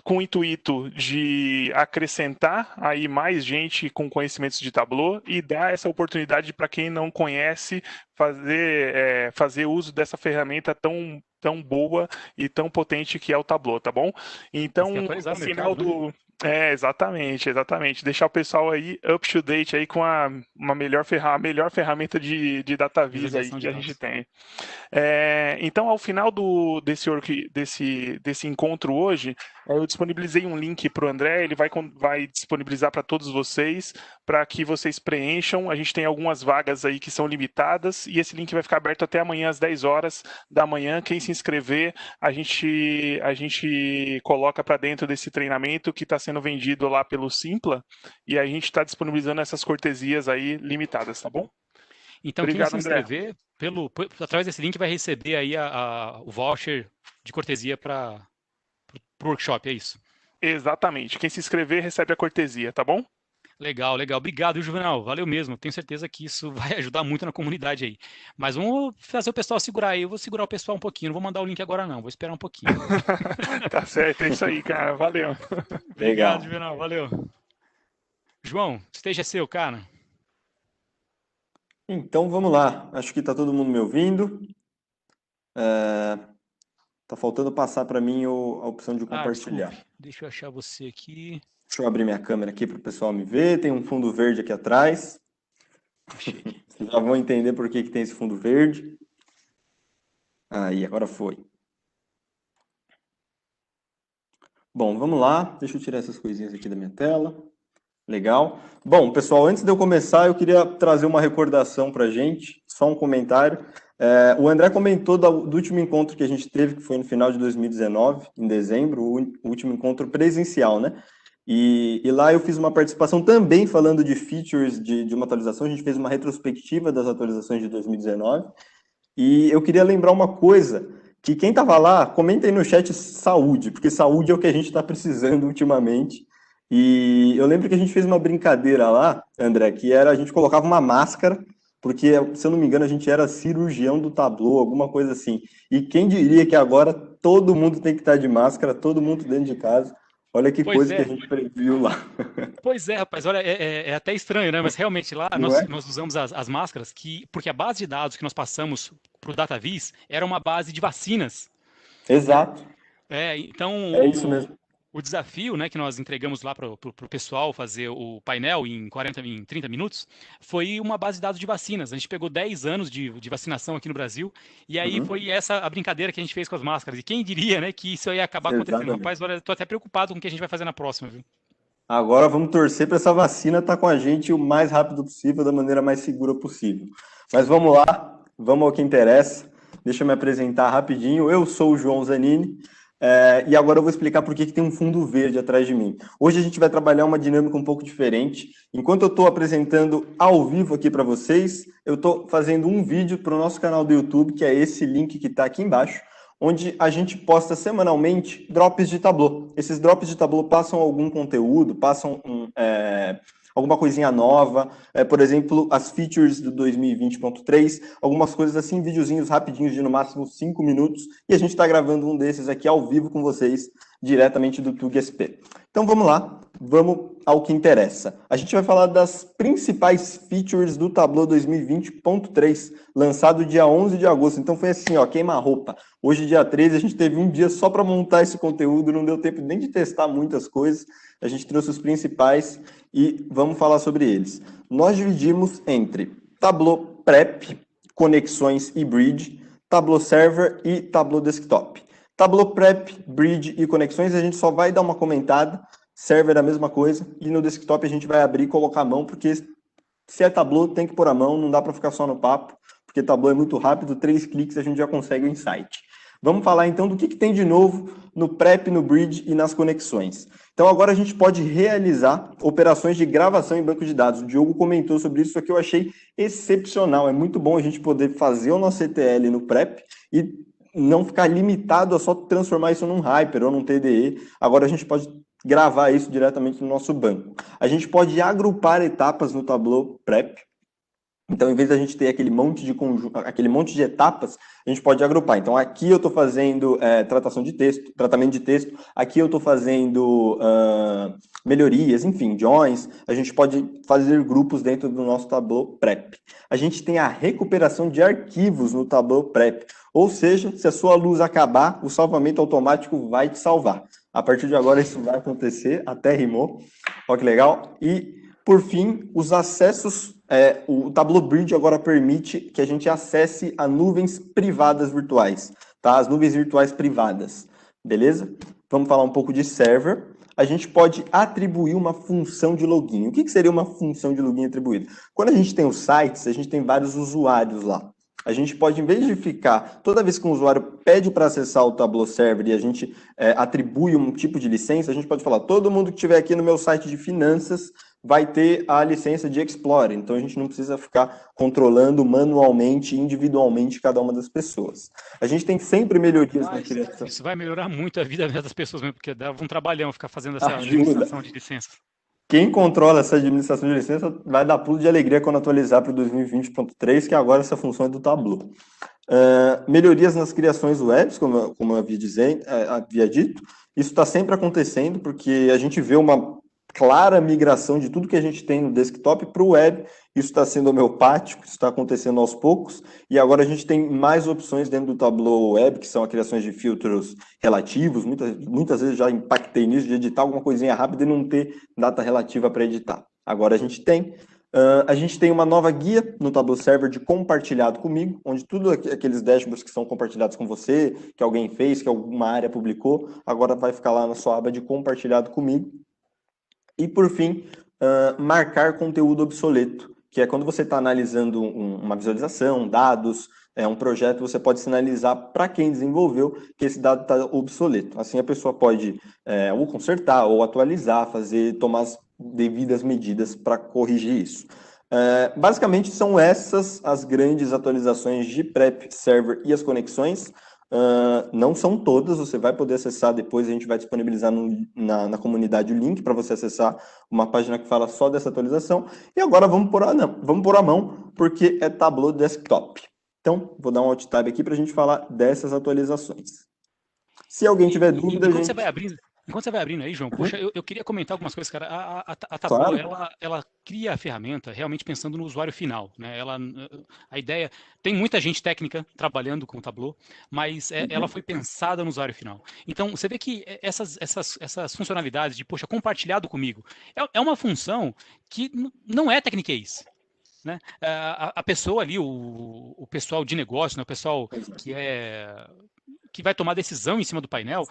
Com o intuito de acrescentar aí mais gente com conhecimentos de Tableau e dar essa oportunidade para quem não conhece fazer uso dessa ferramenta tão boa e tão potente que é o Tableau, tá bom? Então, no final do... Exatamente. Deixar o pessoal aí up to date aí com a melhor ferramenta de data vis aí que a gente tem. Então, ao final desse encontro hoje, eu disponibilizei um link para o André, ele vai disponibilizar para todos vocês, para que vocês preencham. A gente tem algumas vagas aí que são limitadas, e esse link vai ficar aberto até amanhã às 10 horas da manhã. Quem se inscrever, a gente coloca para dentro desse treinamento que está sendo vendido lá pelo Simpla, e a gente está disponibilizando essas cortesias aí limitadas, tá bom? Então, obrigado, quem se inscrever, através desse link, vai receber aí o voucher de cortesia para o workshop, é isso? Exatamente. Quem se inscrever recebe a cortesia, tá bom? Legal. Obrigado, Juvenal. Valeu mesmo. Tenho certeza que isso vai ajudar muito na comunidade aí. Mas vamos fazer o pessoal segurar aí. Eu vou segurar o pessoal um pouquinho. Não vou mandar o link agora, não. Vou esperar um pouquinho. Tá certo, é isso aí, cara. Valeu. Obrigado, Juvenal. Valeu. João, esteja seu, cara. Então, vamos lá. Acho que está todo mundo me ouvindo. Tá faltando passar para mim a opção de compartilhar. Desculpe. Deixa eu achar você aqui. Deixa eu abrir minha câmera aqui para o pessoal me ver. Tem um fundo verde aqui atrás. Achei. Vocês já vão entender por que tem esse fundo verde. Aí, agora foi. Bom, vamos lá. Deixa eu tirar essas coisinhas aqui da minha tela. Legal. Bom, pessoal, antes de eu começar, eu queria trazer uma recordação para a gente, só um comentário. O André comentou do último encontro que a gente teve, que foi no final de 2019, em dezembro, o último encontro presencial, né? E lá eu fiz uma participação também falando de features de uma atualização, a gente fez uma retrospectiva das atualizações de 2019, e eu queria lembrar uma coisa, que quem estava lá, comenta aí no chat saúde, porque saúde é o que a gente está precisando ultimamente. E eu lembro que a gente fez uma brincadeira lá, André, que era a gente colocava uma máscara, porque, se eu não me engano, a gente era cirurgião do Tableau, alguma coisa assim. E quem diria que agora todo mundo tem que estar de máscara, todo mundo dentro de casa. Olha que coisa que a gente previu lá. Pois é, rapaz, olha, é até estranho, né? Mas realmente lá nós usamos as máscaras, porque a base de dados que nós passamos para o DataVis era uma base de vacinas. Exato. Então... É isso mesmo. O desafio, né, que nós entregamos lá para o pessoal fazer o painel em 30 minutos foi uma base de dados de vacinas. A gente pegou 10 anos de vacinação aqui no Brasil e aí foi essa a brincadeira que a gente fez com as máscaras. E quem diria, né, que isso ia acabar acontecendo? Rapaz, olha, estou até preocupado com o que a gente vai fazer na próxima, viu? Agora vamos torcer para essa vacina estar com a gente o mais rápido possível, da maneira mais segura possível. Mas vamos lá, vamos ao que interessa. Deixa eu me apresentar rapidinho. Eu sou o João Zanini. E agora eu vou explicar por que tem um fundo verde atrás de mim. Hoje a gente vai trabalhar uma dinâmica um pouco diferente. Enquanto eu estou apresentando ao vivo aqui para vocês, eu estou fazendo um vídeo para o nosso canal do YouTube, que é esse link que está aqui embaixo, onde a gente posta semanalmente drops de Tableau. Esses drops de Tableau passam algum conteúdo, passam alguma coisinha nova, por exemplo, as features do 2020.3, algumas coisas assim, videozinhos rapidinhos de no máximo 5 minutos, e a gente está gravando um desses aqui ao vivo com vocês, diretamente do TUG-SP. Então vamos lá, vamos ao que interessa. A gente vai falar das principais features do Tableau 2020.3, lançado dia 11 de agosto, então foi assim, ó, queima-roupa. Hoje, dia 13, a gente teve um dia só para montar esse conteúdo, não deu tempo nem de testar muitas coisas, a gente trouxe os principais e vamos falar sobre eles. Nós dividimos entre Tableau Prep, Conexões e Bridge, Tableau Server e Tableau Desktop. Tableau Prep, Bridge e Conexões a gente só vai dar uma comentada, Server é a mesma coisa, e no Desktop a gente vai abrir e colocar a mão, porque se é Tableau tem que pôr a mão, não dá para ficar só no papo. porque Tableau é muito rápido, 3 cliques a gente já consegue o insight. Vamos falar então do que tem de novo no prep, no bridge e nas conexões. Então agora a gente pode realizar operações de gravação em banco de dados. O Diogo comentou sobre isso que eu achei excepcional. É muito bom a gente poder fazer o nosso ETL no prep e não ficar limitado a só transformar isso num Hyper ou num TDE. Agora a gente pode gravar isso diretamente no nosso banco. A gente pode agrupar etapas no Tableau Prep. Então, em vez da gente ter aquele monte de etapas, a gente pode agrupar. Então, aqui eu estou fazendo tratamento de texto, aqui eu estou fazendo melhorias, enfim, joins. A gente pode fazer grupos dentro do nosso Tableau Prep. A gente tem a recuperação de arquivos no Tableau Prep. Ou seja, se a sua luz acabar, o salvamento automático vai te salvar. A partir de agora, isso vai acontecer, até rimou. Olha que legal. E, por fim, os acessos. O Tableau Bridge agora permite que a gente acesse a nuvens privadas virtuais, tá? As nuvens virtuais privadas, beleza? Vamos falar um pouco de server. A gente pode atribuir uma função de login. O que seria uma função de login atribuída? Quando a gente tem os sites, a gente tem vários usuários lá. A gente pode, em vez de ficar, toda vez que um usuário pede para acessar o Tableau Server e a gente atribui um tipo de licença, a gente pode falar, todo mundo que estiver aqui no meu site de finanças vai ter a licença de Explorer. Então, a gente não precisa ficar controlando manualmente, individualmente, cada uma das pessoas. A gente tem sempre melhorias na criação. Isso vai melhorar muito a vida das pessoas mesmo, porque dava um trabalhão ficar fazendo essa administração de licenças. Quem controla essa administração de licença vai dar pulo de alegria quando atualizar para o 2020.3, que agora essa função é do Tableau. Melhorias nas criações web, como eu havia dito. Isso está sempre acontecendo, porque a gente vê uma clara migração de tudo que a gente tem no desktop para o web. Isso está sendo homeopático, isso está acontecendo aos poucos, e agora a gente tem mais opções dentro do Tableau Web, que são a criação de filtros relativos. Muitas vezes já impactei nisso, de editar alguma coisinha rápida e não ter data relativa para editar. Agora a gente tem. A gente tem uma nova guia no Tableau Server de compartilhado comigo, onde tudo aqueles dashboards que são compartilhados com você, que alguém fez, que alguma área publicou, agora vai ficar lá na sua aba de compartilhado comigo. E, por fim, marcar conteúdo obsoleto, que é quando você está analisando uma visualização, dados, um projeto, você pode sinalizar para quem desenvolveu que esse dado está obsoleto. Assim, a pessoa pode ou consertar, ou atualizar, tomar as devidas medidas para corrigir isso. Basicamente, são essas as grandes atualizações de Prep, Server e as conexões. Não são todas, você vai poder acessar depois, a gente vai disponibilizar na comunidade o link para você acessar uma página que fala só dessa atualização. E agora vamos pôr a mão, porque é Tableau Desktop. Então, vou dar um Alt Tab aqui para a gente falar dessas atualizações. Se alguém tiver dúvida... Enquanto você vai abrindo aí, João, poxa, eu queria comentar algumas coisas, cara. A Tableau, claro. ela cria a ferramenta realmente pensando no usuário final, né? A ideia... Tem muita gente técnica trabalhando com o Tableau, mas ela foi pensada no usuário final. Então, você vê que essas funcionalidades de, poxa, compartilhado comigo, é uma função que não é techniquez. Né? A pessoa ali, o pessoal de negócio, né? O pessoal que vai tomar decisão em cima do painel,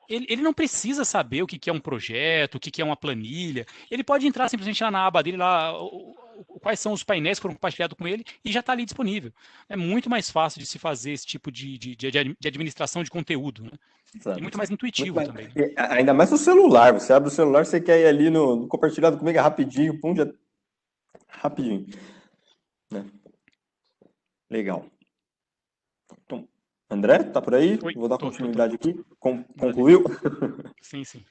ele não precisa saber o que é um projeto, o que é uma planilha. Ele pode entrar simplesmente lá na aba dele, lá, quais são os painéis que foram compartilhados com ele, e já está ali disponível. É muito mais fácil de se fazer esse tipo de administração de conteúdo. Né? E muito mais intuitivo também. Né? Ainda mais no celular. Você abre o celular, você quer ir ali no compartilhado comigo, rapidinho, pum, já... Rapidinho. Né? Legal. Então, André, tá por aí? Vou dar continuidade aqui. Concluiu? Sim, sim.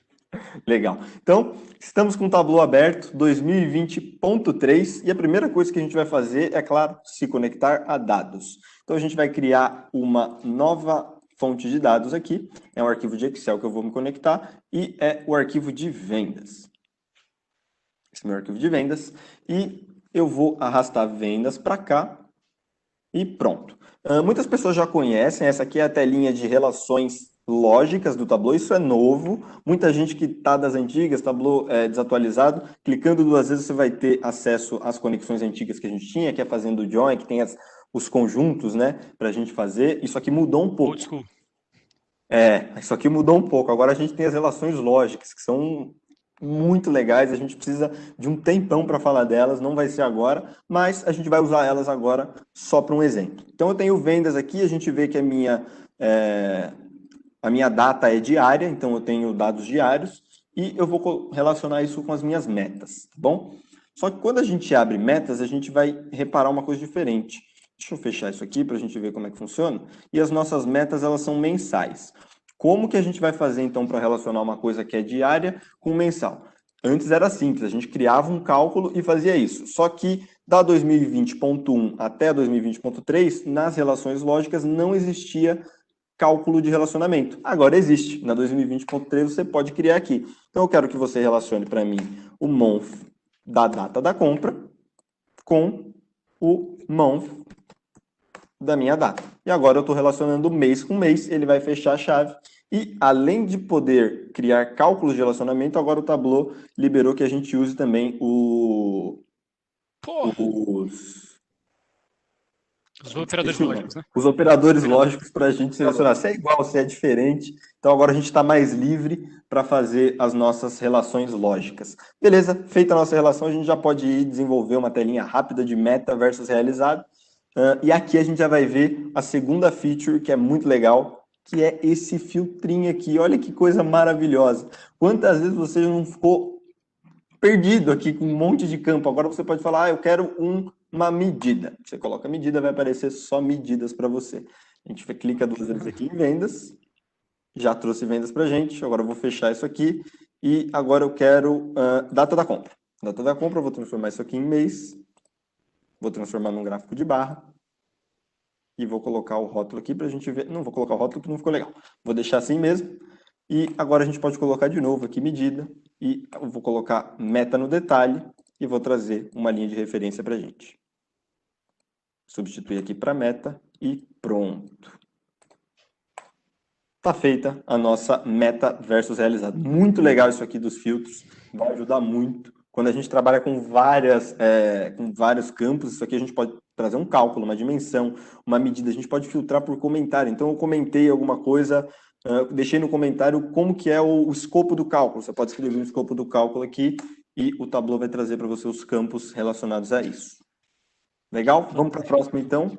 Legal. Então, estamos com o Tableau aberto, 2020.3, e a primeira coisa que a gente vai fazer é, claro, se conectar a dados. Então, a gente vai criar uma nova fonte de dados aqui, é um arquivo de Excel que eu vou me conectar, e é o arquivo de vendas. Esse é o meu arquivo de vendas, e eu vou arrastar vendas para cá, e pronto. Muitas pessoas já conhecem, essa aqui é a telinha de relações lógicas do Tableau, isso é novo. Muita gente que está das antigas, Tableau desatualizado, clicando 2 vezes você vai ter acesso às conexões antigas que a gente tinha, que é fazendo o join, que tem os conjuntos, né, para a gente fazer. Isso aqui mudou um pouco. Old school. Isso aqui mudou um pouco. Agora a gente tem as relações lógicas, que são muito legais, a gente precisa de um tempão para falar delas, não vai ser agora, mas a gente vai usar elas agora só para um exemplo. Então eu tenho vendas aqui, a gente vê que a minha data é diária, então eu tenho dados diários, e eu vou relacionar isso com as minhas metas, tá bom? Só que quando a gente abre metas, a gente vai reparar uma coisa diferente. Deixa eu fechar isso aqui para a gente ver como é que funciona. E as nossas metas, elas são mensais. Como que a gente vai fazer, então, para relacionar uma coisa que é diária com mensal? Antes era simples, a gente criava um cálculo e fazia isso. Só que da 2020.1 até 2020.3, nas relações lógicas, não existia cálculo de relacionamento. Agora existe. Na 2020.3 você pode criar aqui. Então eu quero que você relacione para mim o month da data da compra com o month da minha data. E agora eu estou relacionando mês com mês, ele vai fechar a chave. E além de poder criar cálculos de relacionamento, agora o Tableau liberou que a gente use também Os operadores lógicos, né? os operadores lógicos para a gente selecionar se é igual, se é diferente. Então agora a gente está mais livre para fazer as nossas relações lógicas. Beleza, feita a nossa relação, a gente já pode ir desenvolver uma telinha rápida de meta versus realizado. E aqui a gente já vai ver a segunda feature, que é muito legal, que é esse filtrinho aqui. Olha que coisa maravilhosa. Quantas vezes você não ficou perdido aqui com um monte de campo? Agora você pode falar, eu quero uma medida. Você coloca a medida, vai aparecer só medidas para você. A gente clica 2 vezes aqui em vendas. Já trouxe vendas para a gente. Agora eu vou fechar isso aqui. E agora eu quero data da compra. Data da compra, eu vou transformar isso aqui em mês. Vou transformar num gráfico de barra. E vou colocar o rótulo aqui para a gente ver. Não vou colocar o rótulo porque não ficou legal. Vou deixar assim mesmo. E agora a gente pode colocar de novo aqui medida. E eu vou colocar meta no detalhe. E vou trazer uma linha de referência para a gente. Substituir aqui para meta. E pronto. Está feita a nossa meta versus realizado. Muito legal isso aqui dos filtros. Vai ajudar muito. Quando a gente trabalha com vários campos, isso aqui a gente pode trazer um cálculo, uma dimensão, uma medida. A gente pode filtrar por comentário. Então, eu comentei alguma coisa, deixei no comentário como que é o escopo do cálculo. Você pode escrever o escopo do cálculo aqui e o Tableau vai trazer para você os campos relacionados a isso. Legal? Vamos para a próxima, então,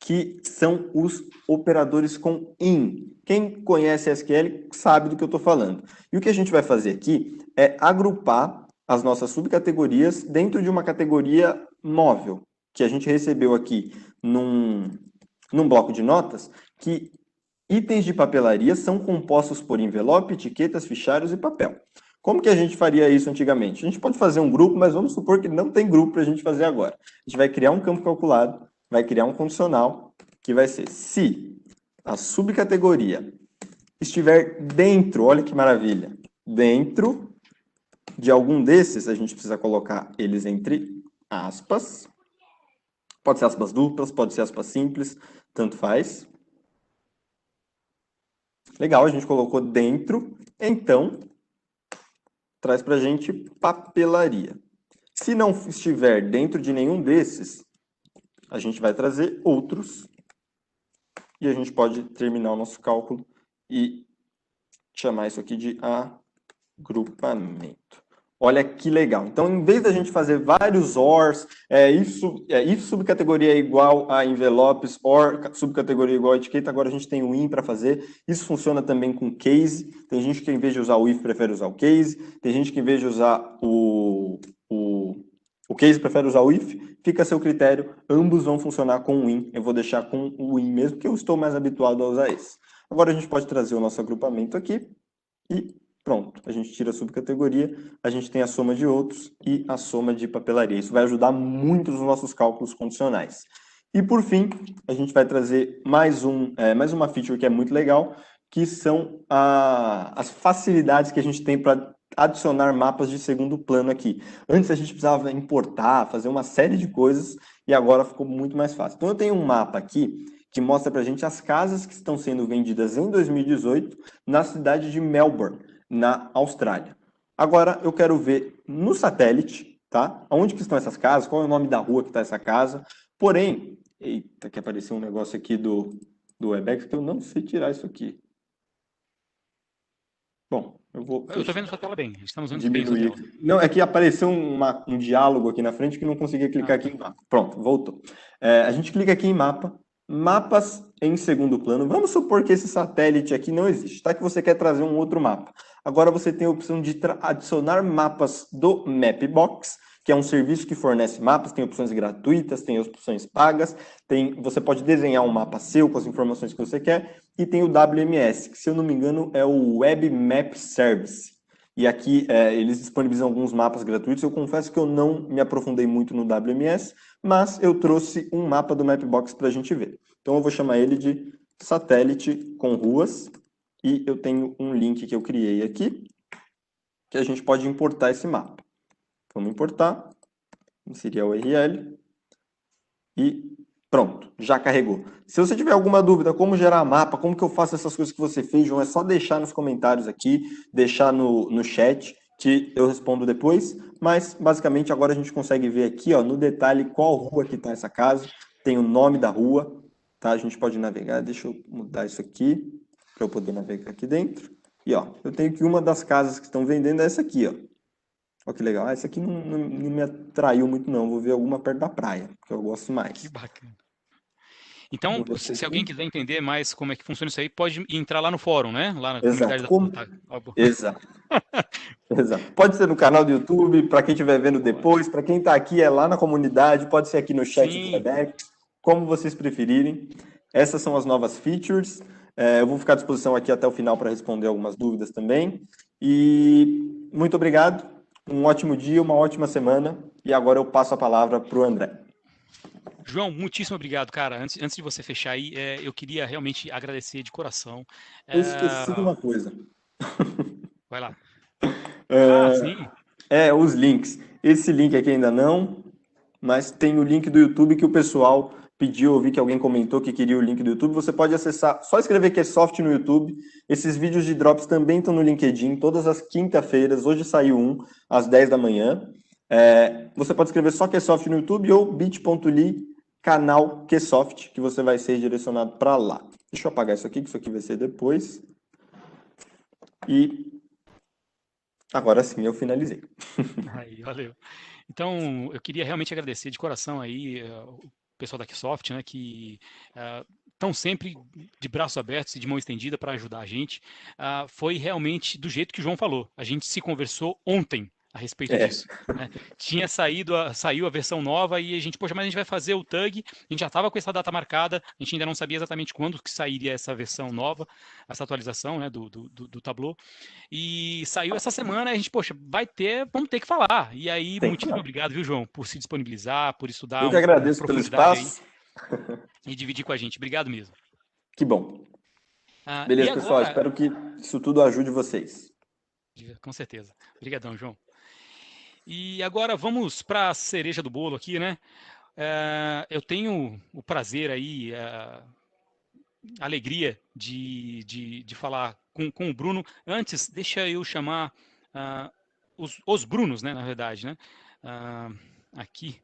que são os operadores com IN. Quem conhece SQL sabe do que eu estou falando. E o que a gente vai fazer aqui é agrupar as nossas subcategorias dentro de uma categoria móvel, que a gente recebeu aqui num bloco de notas, que itens de papelaria são compostos por envelope, etiquetas, fichários e papel. Como que a gente faria isso antigamente? A gente pode fazer um grupo, mas vamos supor que não tem grupo para a gente fazer agora. A gente vai criar um campo calculado, vai criar um condicional, que vai ser se a subcategoria estiver dentro, olha que maravilha, dentro de algum desses, a gente precisa colocar eles entre aspas. Pode ser aspas duplas, pode ser aspas simples, tanto faz. Legal, a gente colocou dentro, então traz para a gente papelaria. Se não estiver dentro de nenhum desses, a gente vai trazer outros e a gente pode terminar o nosso cálculo e chamar isso aqui de agrupamento. Olha que legal. Então, em vez da gente fazer vários ORs, if subcategoria é igual a envelopes, OR subcategoria é igual a etiqueta, agora a gente tem o IN para fazer. Isso funciona também com case. Tem gente que, em vez de usar o if, prefere usar o case. Tem gente que, em vez de usar o case, prefere usar o if. Fica a seu critério. Ambos vão funcionar com o IN. Eu vou deixar com o IN mesmo, porque eu estou mais habituado a usar esse. Agora a gente pode trazer o nosso agrupamento aqui e pronto, a gente tira a subcategoria, a gente tem a soma de outros e a soma de papelaria. Isso vai ajudar muito nos nossos cálculos condicionais. E por fim, a gente vai trazer mais uma feature que é muito legal, que são as facilidades que a gente tem para adicionar mapas de segundo plano aqui. Antes a gente precisava importar, fazer uma série de coisas e agora ficou muito mais fácil. Então eu tenho um mapa aqui que mostra para a gente as casas que estão sendo vendidas em 2018 na cidade de Melbourne, na Austrália. Agora eu quero ver no satélite, tá? Onde que estão essas casas, qual é o nome da rua que está essa casa. Porém, eita, que apareceu um negócio aqui do Webex que eu não sei tirar isso aqui. Bom, eu vou Eu estou vendo sua tela bem, estamos vendo bem sua diminuir tela. aqui. Não, é que apareceu um diálogo aqui na frente que não conseguia clicar aqui em mapa. Pronto, voltou. A gente clica aqui em mapa, mapas em segundo plano. Vamos supor que esse satélite aqui não existe, tá? Que você quer trazer um outro mapa. Agora você tem a opção de adicionar mapas do Mapbox, que é um serviço que fornece mapas, tem opções gratuitas, tem opções pagas, você pode desenhar um mapa seu com as informações que você quer, e tem o WMS, que se eu não me engano é o Web Map Service. E aqui eles disponibilizam alguns mapas gratuitos. Eu confesso que eu não me aprofundei muito no WMS, mas eu trouxe um mapa do Mapbox para a gente ver. Então eu vou chamar ele de satélite com ruas, e eu tenho um link que eu criei aqui, que a gente pode importar esse mapa. Vamos importar, inserir a URL e pronto, já carregou. Se você tiver alguma dúvida, como gerar mapa, como que eu faço essas coisas que você fez, João, é só deixar nos comentários aqui, deixar no chat, que eu respondo depois. Mas, basicamente, agora a gente consegue ver aqui, ó, no detalhe, qual rua que está essa casa, tem o nome da rua, tá? A gente pode navegar, deixa eu mudar isso aqui, para eu poder navegar aqui dentro. E, ó, eu tenho que uma das casas que estão vendendo é essa aqui, ó. Olha que legal. Essa aqui não me atraiu muito, não. Vou ver alguma perto da praia, que eu gosto mais. Que bacana. Então, se alguém quiser entender mais como é que funciona isso aí, pode entrar lá no fórum, né? Lá na comunidade da... Exato. Exato. Pode ser no canal do YouTube, para quem estiver vendo depois, para quem está aqui é lá na comunidade, pode ser aqui no chat do Webex, como vocês preferirem. Essas são as novas features. Eu vou ficar à disposição aqui até o final para responder algumas dúvidas também. E muito obrigado. Um ótimo dia, uma ótima semana. E agora eu passo a palavra para o André. João, muitíssimo obrigado, cara. Antes de você fechar aí, eu queria realmente agradecer de coração. Eu esqueci de uma coisa. Vai lá. Sim. Os links. Esse link aqui ainda não, mas tem o link do YouTube que o pessoal pediu. Eu vi que alguém comentou que queria o link do YouTube. Você pode acessar, só escrever Ksoft no YouTube. Esses vídeos de Drops também estão no LinkedIn, todas as quinta-feiras. Hoje saiu um, às 10 da manhã. Você pode escrever só Ksoft no YouTube ou bit.ly canal Ksoft, que você vai ser direcionado para lá. Deixa eu apagar isso aqui, que isso aqui vai ser depois. E agora sim eu finalizei. Aí, valeu. Então, eu queria realmente agradecer de coração aí o pessoal da Ksoft, né, que estão sempre de braços abertos e de mão estendida para ajudar a gente. Foi realmente do jeito que o João falou. A gente se conversou ontem a respeito disso. Né? Saiu a versão nova e a gente, poxa, mas a gente vai fazer o tag, a gente já estava com essa data marcada, a gente ainda não sabia exatamente quando que sairia essa versão nova, essa atualização, né, do Tableau, e saiu essa semana, a gente, poxa, vamos ter que falar. E aí, muito obrigado, viu, João, por se disponibilizar, por estudar. Eu que agradeço pelo espaço. E dividir com a gente. Obrigado mesmo. Que bom. Beleza, pessoal, espero que isso tudo ajude vocês. Com certeza. Obrigadão, João. E agora vamos para a cereja do bolo aqui, né? Eu tenho o prazer aí, a alegria de falar com o Bruno. Antes, deixa eu chamar os Brunos, né? Na verdade, né? Aqui,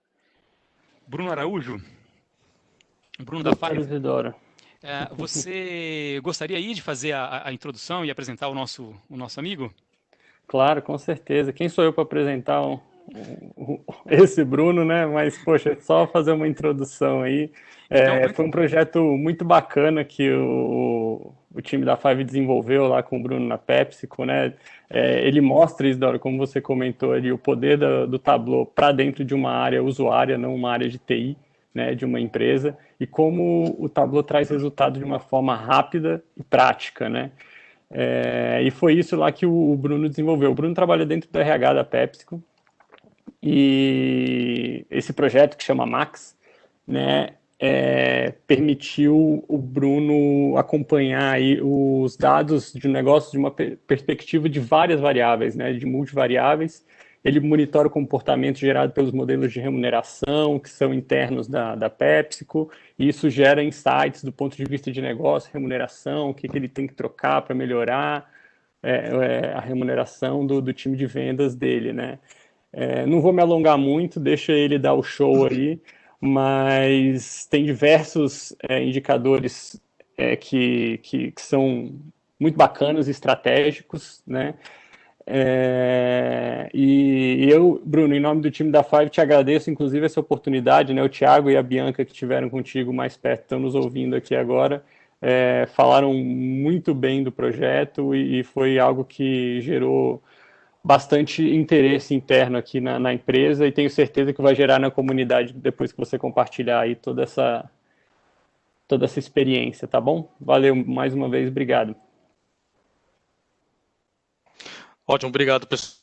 Bruno Araújo, Bruno da Five. Você gostaria aí de fazer a introdução e apresentar o nosso amigo? Claro, com certeza. Quem sou eu para apresentar esse Bruno, né? Mas, poxa, só fazer uma introdução aí. Foi um projeto muito bacana que o time da Five desenvolveu lá com o Bruno na PepsiCo, né? Ele mostra, Isidoro, como você comentou ali, o poder do Tableau para dentro de uma área usuária, não uma área de TI, né, de uma empresa, e como o Tableau traz resultado de uma forma rápida e prática, né? E foi isso lá que o Bruno desenvolveu. O Bruno trabalha dentro do RH da PepsiCo e esse projeto que chama Max, né, permitiu o Bruno acompanhar aí os dados de um negócio de uma perspectiva de várias variáveis, né, de multivariáveis. Ele monitora o comportamento gerado pelos modelos de remuneração que são internos da PepsiCo, e isso gera insights do ponto de vista de negócio, remuneração, o que ele tem que trocar para melhorar a remuneração do time de vendas dele, né? Não vou me alongar muito, deixa ele dar o show aí, mas tem diversos indicadores que são muito bacanas, estratégicos, né? E eu, Bruno, em nome do time da Five, te agradeço, inclusive, essa oportunidade, né? O Thiago e a Bianca, que estiveram contigo mais perto, estão nos ouvindo aqui agora, falaram muito bem do projeto e foi algo que gerou bastante interesse interno aqui na empresa, e tenho certeza que vai gerar na comunidade depois que você compartilhar aí toda essa experiência, tá bom? Valeu mais uma vez, obrigado. Ótimo, obrigado, pessoal.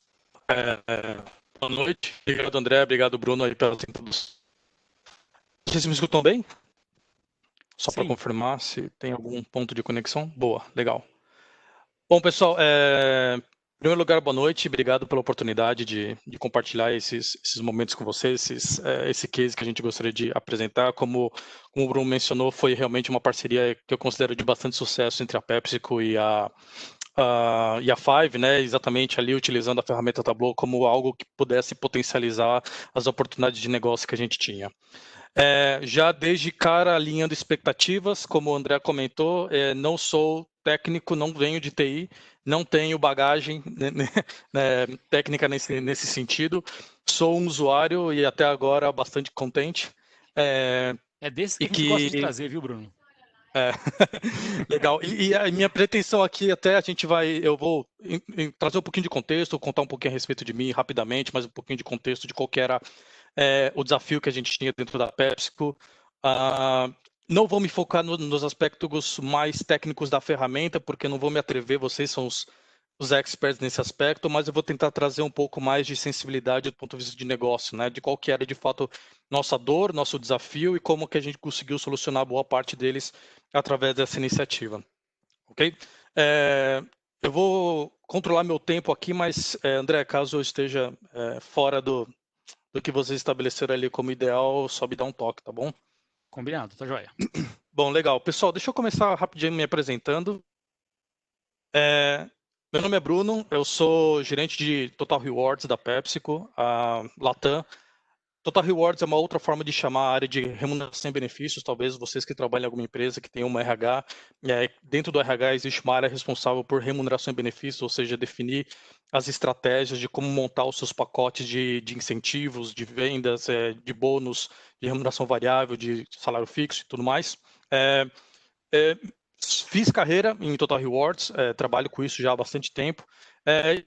Boa noite. Obrigado, André. Obrigado, Bruno, aí pela introdução. Vocês me escutam bem? Só para confirmar se tem algum ponto de conexão. Boa, legal. Bom, pessoal, em primeiro lugar, boa noite. Obrigado pela oportunidade de compartilhar esses momentos com vocês, esse case que a gente gostaria de apresentar. Como o Bruno mencionou, foi realmente uma parceria que eu considero de bastante sucesso entre a PepsiCo e a Five, né, exatamente ali utilizando a ferramenta Tableau como algo que pudesse potencializar as oportunidades de negócio que a gente tinha. Já desde cara alinhando expectativas, como o André comentou, não sou técnico, não venho de TI, não tenho bagagem técnica nesse sentido, sou um usuário e até agora bastante contente. É desse que a gente gosta de trazer, viu, Bruno? Legal. E a minha pretensão aqui, até eu vou trazer um pouquinho de contexto, contar um pouquinho a respeito de mim rapidamente, mas um pouquinho de contexto de qual que era o desafio que a gente tinha dentro da PepsiCo. Não vou me focar nos aspectos mais técnicos da ferramenta, porque não vou me atrever, vocês são os experts nesse aspecto, mas eu vou tentar trazer um pouco mais de sensibilidade do ponto de vista de negócio, né? De qual que era de fato nossa dor, nosso desafio e como que a gente conseguiu solucionar boa parte deles através dessa iniciativa, ok? Eu vou controlar meu tempo aqui, mas André, caso eu esteja fora do que vocês estabeleceram ali como ideal, só me dá um toque, tá bom? Combinado, tá joia. Bom, legal. Pessoal, deixa eu começar rapidinho me apresentando. Meu nome é Bruno, eu sou gerente de Total Rewards da PepsiCo, a Latam. Total Rewards é uma outra forma de chamar a área de remuneração e benefícios. Talvez vocês que trabalham em alguma empresa que tem uma RH, dentro do RH existe uma área responsável por remuneração e benefícios, ou seja, definir as estratégias de como montar os seus pacotes de incentivos, de vendas, de bônus, de remuneração variável, de salário fixo e tudo mais. Fiz carreira em Total Rewards, trabalho com isso já há bastante tempo.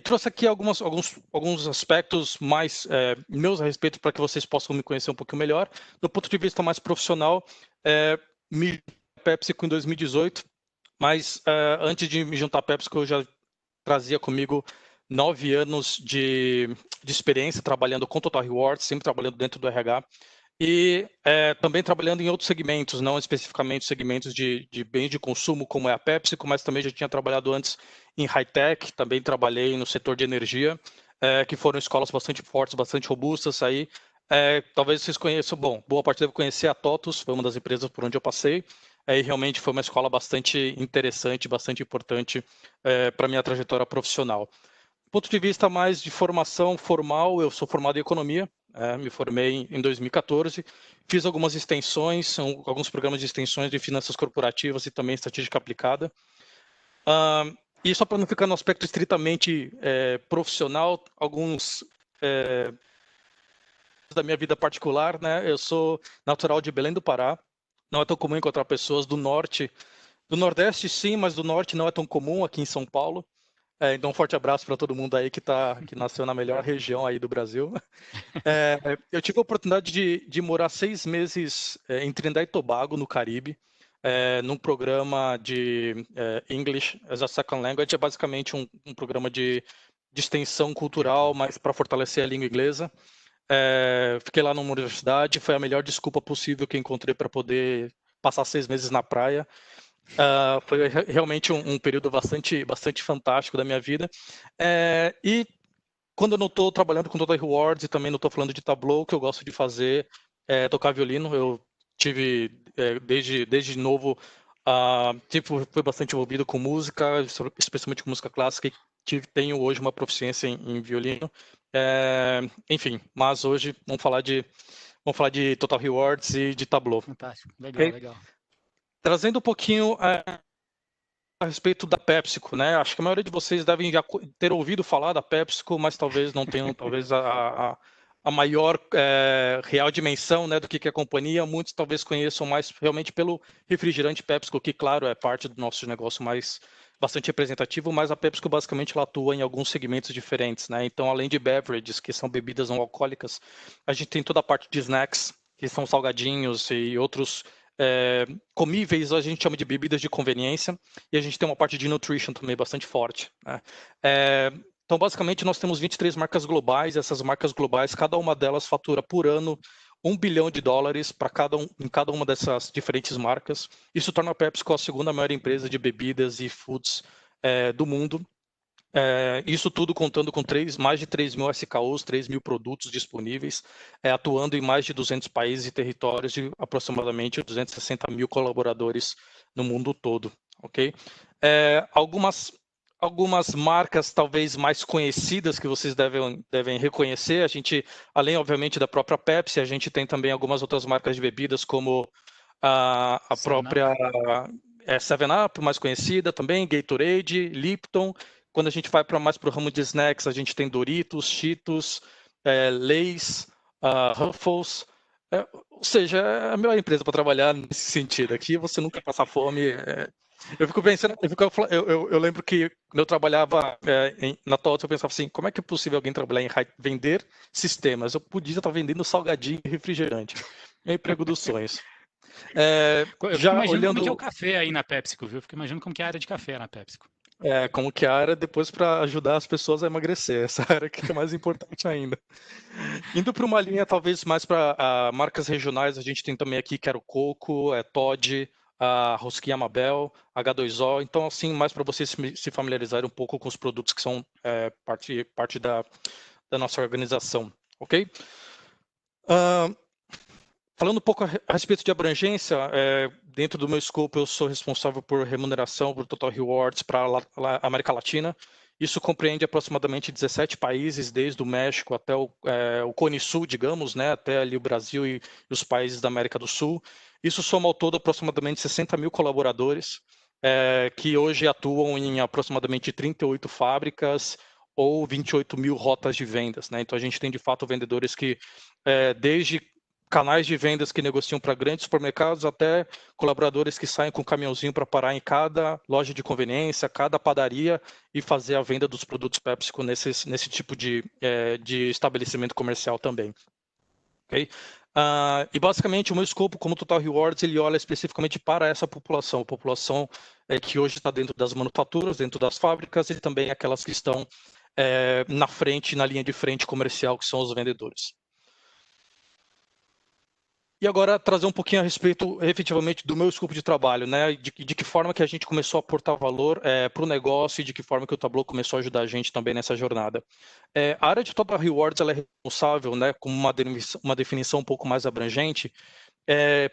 Trouxe aqui alguns aspectos mais meus a respeito para que vocês possam me conhecer um pouquinho melhor. Do ponto de vista mais profissional, me PepsiCo em 2018, mas antes de me juntar à PepsiCo, eu já trazia comigo 9 anos de experiência trabalhando com Total Rewards, sempre trabalhando dentro do RH. E também trabalhando em outros segmentos, não especificamente segmentos de bens de consumo, como é a PepsiCo, mas também já tinha trabalhado antes em high-tech, também trabalhei no setor de energia, que foram escolas bastante fortes, bastante robustas. Aí, talvez vocês conheçam, bom, boa parte deve conhecer a TOTUS, foi uma das empresas por onde eu passei, e realmente foi uma escola bastante interessante, bastante importante para a minha trajetória profissional. Do ponto de vista mais de formação formal, eu sou formado em economia, me formei em 2014, fiz algumas extensões, alguns programas de extensões de finanças corporativas e também estatística aplicada. E só para não ficar no aspecto estritamente profissional, alguns da minha vida particular, né? Eu sou natural de Belém do Pará, não é tão comum encontrar pessoas do norte, do nordeste sim, mas do norte não é tão comum aqui em São Paulo. Então, um forte abraço para todo mundo aí que nasceu na melhor região aí do Brasil. Eu tive a oportunidade de morar 6 meses em Trinidad e Tobago, no Caribe, num programa de English as a Second Language. É basicamente um programa de extensão cultural, mas para fortalecer a língua inglesa. Fiquei lá numa universidade, foi a melhor desculpa possível que encontrei para poder passar 6 meses na praia. Foi realmente um período bastante fantástico da minha vida. E quando eu não estou trabalhando com Total Rewards e também não estou falando de Tableau, o que eu gosto de fazer é tocar violino. Eu tive, desde novo, fui bastante envolvido com música, especialmente com música clássica, e tenho hoje uma proficiência em violino. Enfim, mas hoje vamos falar de Total Rewards e de Tableau. Fantástico, legal, okay? Legal. Trazendo um pouquinho a respeito da PepsiCo, né? Acho que a maioria de vocês devem já ter ouvido falar da PepsiCo, mas talvez não tenham talvez a maior real dimensão, né, do que é a companhia. Muitos talvez conheçam mais realmente pelo refrigerante PepsiCo, que, claro, é parte do nosso negócio mais bastante representativo, mas a PepsiCo basicamente ela atua em alguns segmentos diferentes, né? Então, além de beverages, que são bebidas não alcoólicas, a gente tem toda a parte de snacks, que são salgadinhos e outros comíveis, a gente chama de bebidas de conveniência, e a gente tem uma parte de nutrition também bastante forte, né? Então, basicamente, nós temos 23 marcas globais. Essas marcas globais, cada uma delas fatura por ano $1 bilhão em cada uma dessas diferentes marcas. Isso torna a PepsiCo a segunda maior empresa de bebidas e foods do mundo. Isso tudo contando com mais de 3 mil SKUs, 3 mil produtos disponíveis, atuando em mais de 200 países e territórios de aproximadamente 260 mil colaboradores no mundo todo. Okay? Algumas marcas talvez mais conhecidas que vocês devem reconhecer, a gente, além obviamente da própria Pepsi, a gente tem também algumas outras marcas de bebidas como a própria 7-Up, mais conhecida também, Gatorade, Lipton. Quando a gente vai mais para o ramo de snacks, a gente tem Doritos, Cheetos, Lay's, Ruffles. Ou seja, é a melhor empresa para trabalhar nesse sentido. Aqui você nunca passa fome. Eu fico pensando, eu lembro que quando eu trabalhava na TOTS, eu pensava assim, como é que é possível alguém trabalhar em vender sistemas? Eu podia estar vendendo salgadinho e refrigerante. É o emprego dos sonhos. Eu já imagino como que é o café aí na PepsiCo, viu? Eu fico imaginando como que é a área de café na PepsiCo. Como que a área depois para ajudar as pessoas a emagrecer, essa área que é mais importante ainda. Indo para uma linha talvez mais para marcas regionais, a gente tem também aqui Quero Coco, Toddy, a Rosquinha Mabel, H2O, então assim, mais para vocês se familiarizarem um pouco com os produtos que são parte da nossa organização, ok? Falando um pouco a respeito de abrangência, dentro do meu escopo eu sou responsável por remuneração, por Total Rewards para a América Latina. Isso compreende aproximadamente 17 países, desde o México até o Cone Sul, digamos, né, até ali o Brasil e os países da América do Sul. Isso soma ao todo aproximadamente 60 mil colaboradores, que hoje atuam em aproximadamente 38 fábricas ou 28 mil rotas de vendas, né? Então a gente tem de fato vendedores que, desde canais de vendas que negociam para grandes supermercados, até colaboradores que saem com um caminhãozinho para parar em cada loja de conveniência, cada padaria e fazer a venda dos produtos PepsiCo nesse tipo de estabelecimento comercial também. Okay? E basicamente o meu escopo como Total Rewards, ele olha especificamente para essa população, que hoje está dentro das manufaturas, dentro das fábricas e também aquelas que estão na linha de frente comercial, que são os vendedores. E agora trazer um pouquinho a respeito, efetivamente, do meu escopo de trabalho, né? De que forma que a gente começou a aportar valor para o negócio e de que forma que o Tableau começou a ajudar a gente também nessa jornada. A área de Total Rewards ela é responsável, né, com uma definição um pouco mais abrangente,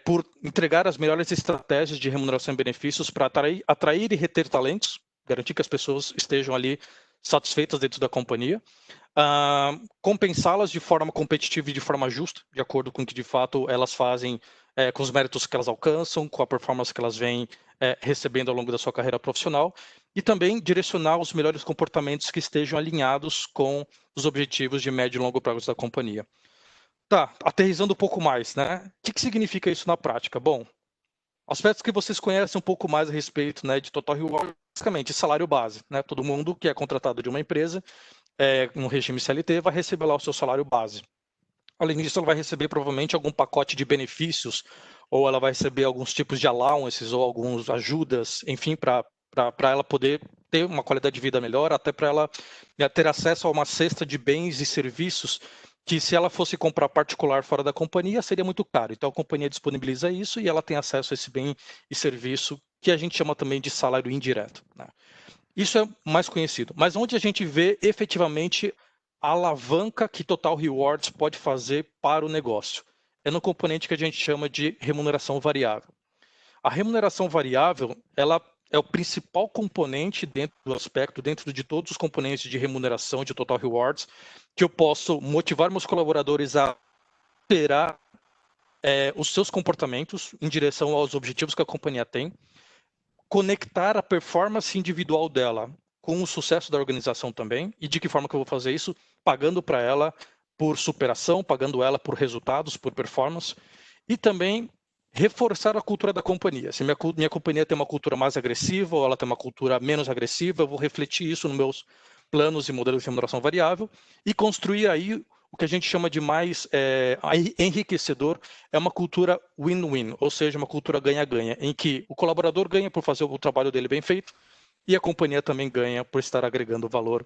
por entregar as melhores estratégias de remuneração e benefícios para atrair e reter talentos, garantir que as pessoas estejam ali satisfeitas dentro da companhia, compensá-las de forma competitiva e de forma justa, de acordo com o que de fato elas fazem, com os méritos que elas alcançam, com a performance que elas vêm recebendo ao longo da sua carreira profissional, e também direcionar os melhores comportamentos que estejam alinhados com os objetivos de médio e longo prazo da companhia. Tá, aterrissando um pouco mais, né? O que significa isso na prática? Bom, aspectos que vocês conhecem um pouco mais a respeito, né, de Total Reward, basicamente salário base, né? Todo mundo que é contratado de uma empresa no regime CLT vai receber lá o seu salário base. Além disso, ela vai receber provavelmente algum pacote de benefícios, ou ela vai receber alguns tipos de allowances ou algumas ajudas, enfim, para ela poder ter uma qualidade de vida melhor, até para ela ter acesso a uma cesta de bens e serviços que, se ela fosse comprar particular fora da companhia, seria muito caro. Então, a companhia disponibiliza isso e ela tem acesso a esse bem e serviço, que a gente chama também de salário indireto, né? Isso é mais conhecido. Mas onde a gente vê efetivamente a alavanca que Total Rewards pode fazer para o negócio? É no componente que a gente chama de remuneração variável. A remuneração variável, ela é o principal componente dentro do aspecto, dentro de todos os componentes de remuneração de Total Rewards, que eu posso motivar meus colaboradores a alterar os seus comportamentos em direção aos objetivos que a companhia tem, conectar a performance individual dela com o sucesso da organização também. E de que forma que eu vou fazer isso? Pagando para ela por superação, pagando ela por resultados, por performance. E também reforçar a cultura da companhia. Se minha companhia tem uma cultura mais agressiva ou ela tem uma cultura menos agressiva, eu vou refletir isso nos meus planos e modelos de remuneração variável e construir aí o que a gente chama de mais enriquecedor, é uma cultura win-win, ou seja, uma cultura ganha-ganha, em que o colaborador ganha por fazer o trabalho dele bem feito e a companhia também ganha por estar agregando valor,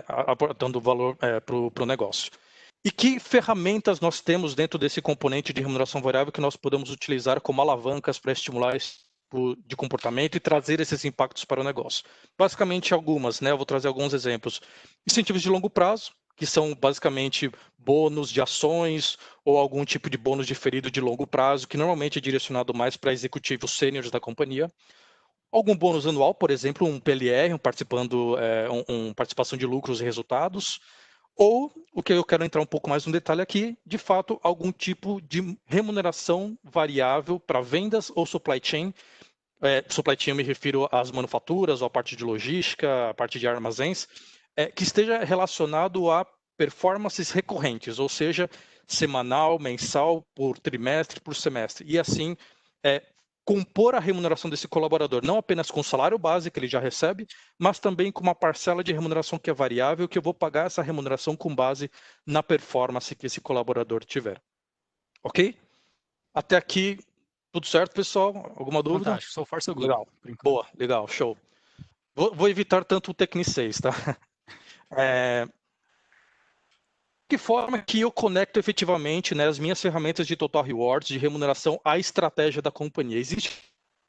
aportando valor para o negócio. E que ferramentas nós temos dentro desse componente de remuneração variável que nós podemos utilizar como alavancas para estimular esse tipo de comportamento e trazer esses impactos para o negócio? Basicamente algumas, né? Eu vou trazer alguns exemplos. Incentivos de longo prazo, que são basicamente bônus de ações ou algum tipo de bônus diferido de longo prazo, que normalmente é direcionado mais para executivos sêniores da companhia. Algum bônus anual, por exemplo, um PLR, participação de lucros e resultados. Ou, o que eu quero entrar um pouco mais no detalhe aqui, de fato, algum tipo de remuneração variável para vendas ou supply chain. Supply chain eu me refiro às manufaturas, ou à parte de logística, à parte de armazéns, que esteja relacionado a performances recorrentes, ou seja, semanal, mensal, por trimestre, por semestre. E assim, compor a remuneração desse colaborador, não apenas com o salário base que ele já recebe, mas também com uma parcela de remuneração que é variável, que eu vou pagar essa remuneração com base na performance que esse colaborador tiver. Ok? Até aqui, tudo certo, pessoal? Alguma dúvida? Fantástico, so far so good. Legal, boa, legal, show. Vou evitar tanto o tecnicês, tá? Que forma que eu conecto efetivamente, né, as minhas ferramentas de Total Rewards, de remuneração, à estratégia da companhia? Existe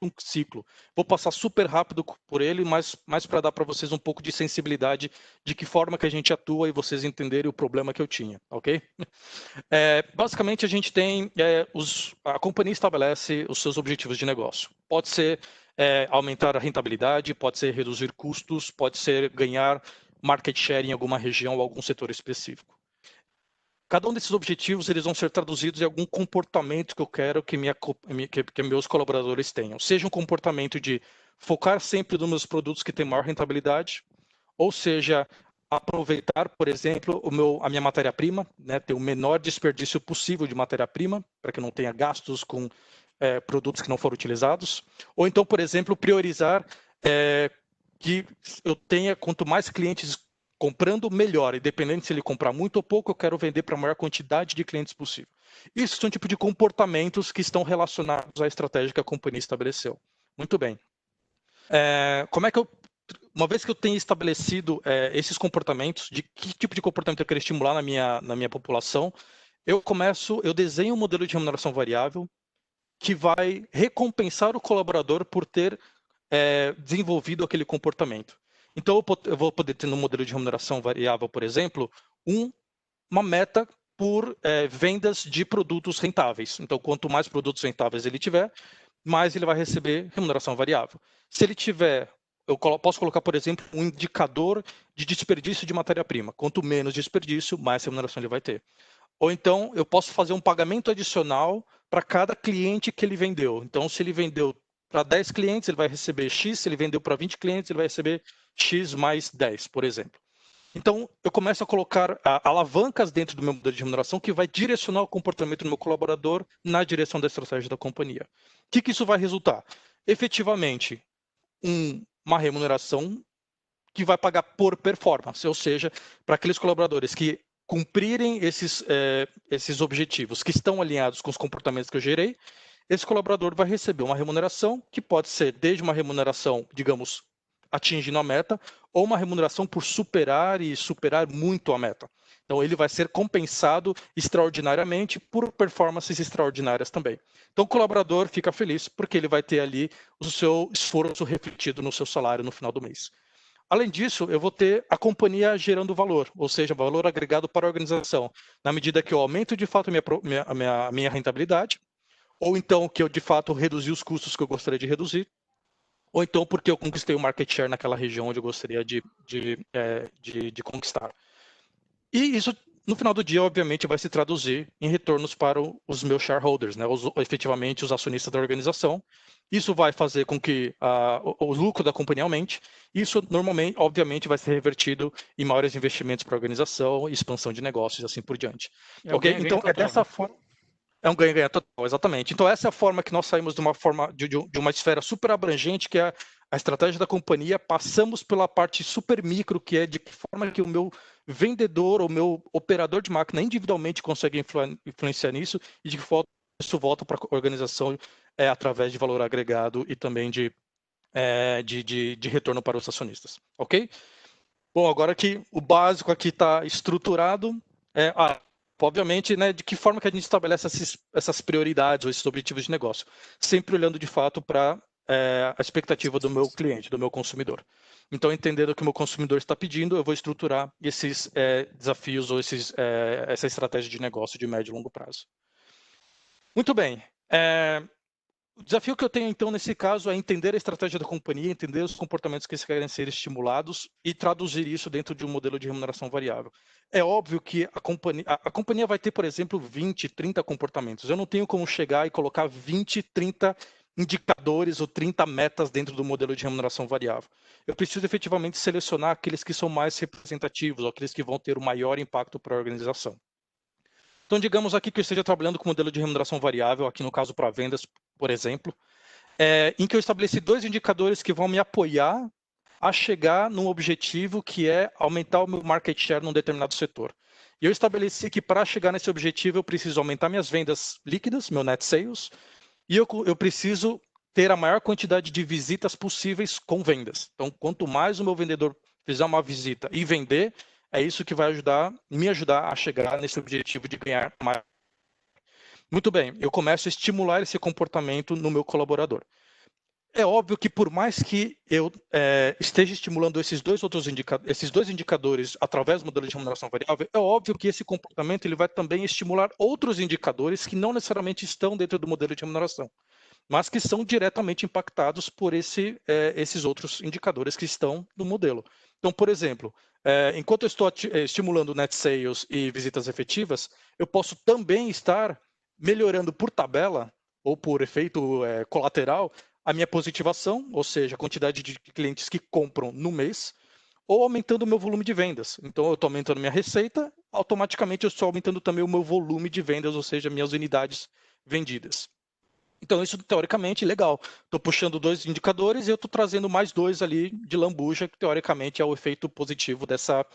um ciclo. Vou passar super rápido por ele, mas para dar para vocês um pouco de sensibilidade de que forma que a gente atua e vocês entenderem o problema que eu tinha, ok? Basicamente, a gente tem, a companhia estabelece os seus objetivos de negócio. Pode ser aumentar a rentabilidade, pode ser reduzir custos, pode ser ganhar market share em alguma região ou algum setor específico. Cada um desses objetivos eles vão ser traduzidos em algum comportamento que eu quero que meus colaboradores tenham. Seja um comportamento de focar sempre nos meus produtos que têm maior rentabilidade, ou seja, aproveitar, por exemplo, a minha matéria-prima, né, ter o menor desperdício possível de matéria-prima, para que não tenha gastos com produtos que não foram utilizados. Ou então, por exemplo, priorizar que eu tenha, quanto mais clientes comprando, melhor. Independente se ele comprar muito ou pouco, eu quero vender para a maior quantidade de clientes possível. Isso são tipo de comportamentos que estão relacionados à estratégia que a companhia estabeleceu. Muito bem. Como é que uma vez que eu tenho estabelecido esses comportamentos, de que tipo de comportamento eu quero estimular na minha população, eu desenho um modelo de remuneração variável que vai recompensar o colaborador por ter desenvolvido aquele comportamento. Então, eu vou poder ter no modelo de remuneração variável, por exemplo, uma meta por vendas de produtos rentáveis. Então, quanto mais produtos rentáveis ele tiver, mais ele vai receber remuneração variável. Se ele tiver, eu posso colocar, por exemplo, um indicador de desperdício de matéria-prima. Quanto menos desperdício, mais remuneração ele vai ter. Ou então, eu posso fazer um pagamento adicional para cada cliente que ele vendeu. Então, se ele vendeu para 10 clientes, ele vai receber X. Se ele vendeu para 20 clientes, ele vai receber X mais 10, por exemplo. Então, eu começo a colocar alavancas dentro do meu modelo de remuneração que vai direcionar o comportamento do meu colaborador na direção da estratégia da companhia. O que isso vai resultar? Efetivamente, uma remuneração que vai pagar por performance, ou seja, para aqueles colaboradores que cumprirem esses objetivos que estão alinhados com os comportamentos que eu gerei, esse colaborador vai receber uma remuneração que pode ser desde uma remuneração, digamos, atingindo a meta, ou uma remuneração por superar muito a meta. Então, ele vai ser compensado extraordinariamente por performances extraordinárias também. Então, o colaborador fica feliz porque ele vai ter ali o seu esforço refletido no seu salário no final do mês. Além disso, eu vou ter a companhia valor, ou seja, valor agregado para a organização, na medida que eu aumento de fato a minha rentabilidade, ou então que eu de fato reduzi os custos que eu gostaria de reduzir, ou então porque eu conquistei o market share naquela região onde eu gostaria de conquistar. E isso no final do dia, obviamente, vai se traduzir em retornos para os meus shareholders, né, efetivamente os acionistas da organização. Isso vai fazer com que o lucro da companhia aumente. Isso, normalmente, obviamente, vai ser revertido em maiores investimentos para a organização, expansão de negócios e assim por diante. Ok? Então, é dessa forma. É um ganha-ganha total, exatamente. Então, essa é a forma que nós saímos de uma forma de uma esfera super abrangente, que é a estratégia da companhia, passamos pela parte super micro, que é de que forma que o meu vendedor, o meu operador de máquina individualmente consegue influenciar nisso, e de que forma isso volta para a organização através de valor agregado e também de retorno para os acionistas. Ok? Bom, agora que o básico aqui está estruturado, obviamente, né, de que forma que a gente estabelece essas prioridades ou esses objetivos de negócio? Sempre olhando, de fato, para a expectativa do meu cliente, do meu consumidor. Então, entendendo o que o meu consumidor está pedindo, eu vou estruturar esses desafios ou essa estratégia de negócio de médio e longo prazo. Muito bem. O desafio que eu tenho, então, nesse caso, é entender a estratégia da companhia, entender os comportamentos que querem ser estimulados e traduzir isso dentro de um modelo de remuneração variável. É óbvio que a companhia vai ter, por exemplo, 20, 30 comportamentos. Eu não tenho como chegar e colocar 20, 30 indicadores ou 30 metas dentro do modelo de remuneração variável. Eu preciso efetivamente selecionar aqueles que são mais representativos, ou aqueles que vão ter o maior impacto para a organização. Então, digamos aqui que eu esteja trabalhando com modelo de remuneração variável, aqui no caso para vendas, por exemplo, em que eu estabeleci 2 indicadores que vão me apoiar a chegar num objetivo que é aumentar o meu market share num determinado setor. E eu estabeleci que para chegar nesse objetivo eu preciso aumentar minhas vendas líquidas, meu net sales, e eu preciso ter a maior quantidade de visitas possíveis com vendas. Então, quanto mais o meu vendedor fizer uma visita e vender, é isso que vai me ajudar a chegar nesse objetivo de ganhar mais. Muito bem, eu começo a estimular esse comportamento no meu colaborador. É óbvio que por mais que eu esteja estimulando esses dois indicadores através do modelo de remuneração variável, é óbvio que esse comportamento ele vai também estimular outros indicadores que não necessariamente estão dentro do modelo de remuneração, mas que são diretamente impactados por esses outros indicadores que estão no modelo. Então, por exemplo, enquanto eu estou estimulando net sales e visitas efetivas, eu posso também estar melhorando por tabela ou por efeito colateral a minha positivação, ou seja, a quantidade de clientes que compram no mês, ou aumentando o meu volume de vendas. Então, eu estou aumentando minha receita, automaticamente eu estou aumentando também o meu volume de vendas, ou seja, minhas unidades vendidas. Então, isso, teoricamente, legal. Estou puxando 2 indicadores e eu estou trazendo mais 2 ali de lambuja, que, teoricamente, é o efeito positivo dessa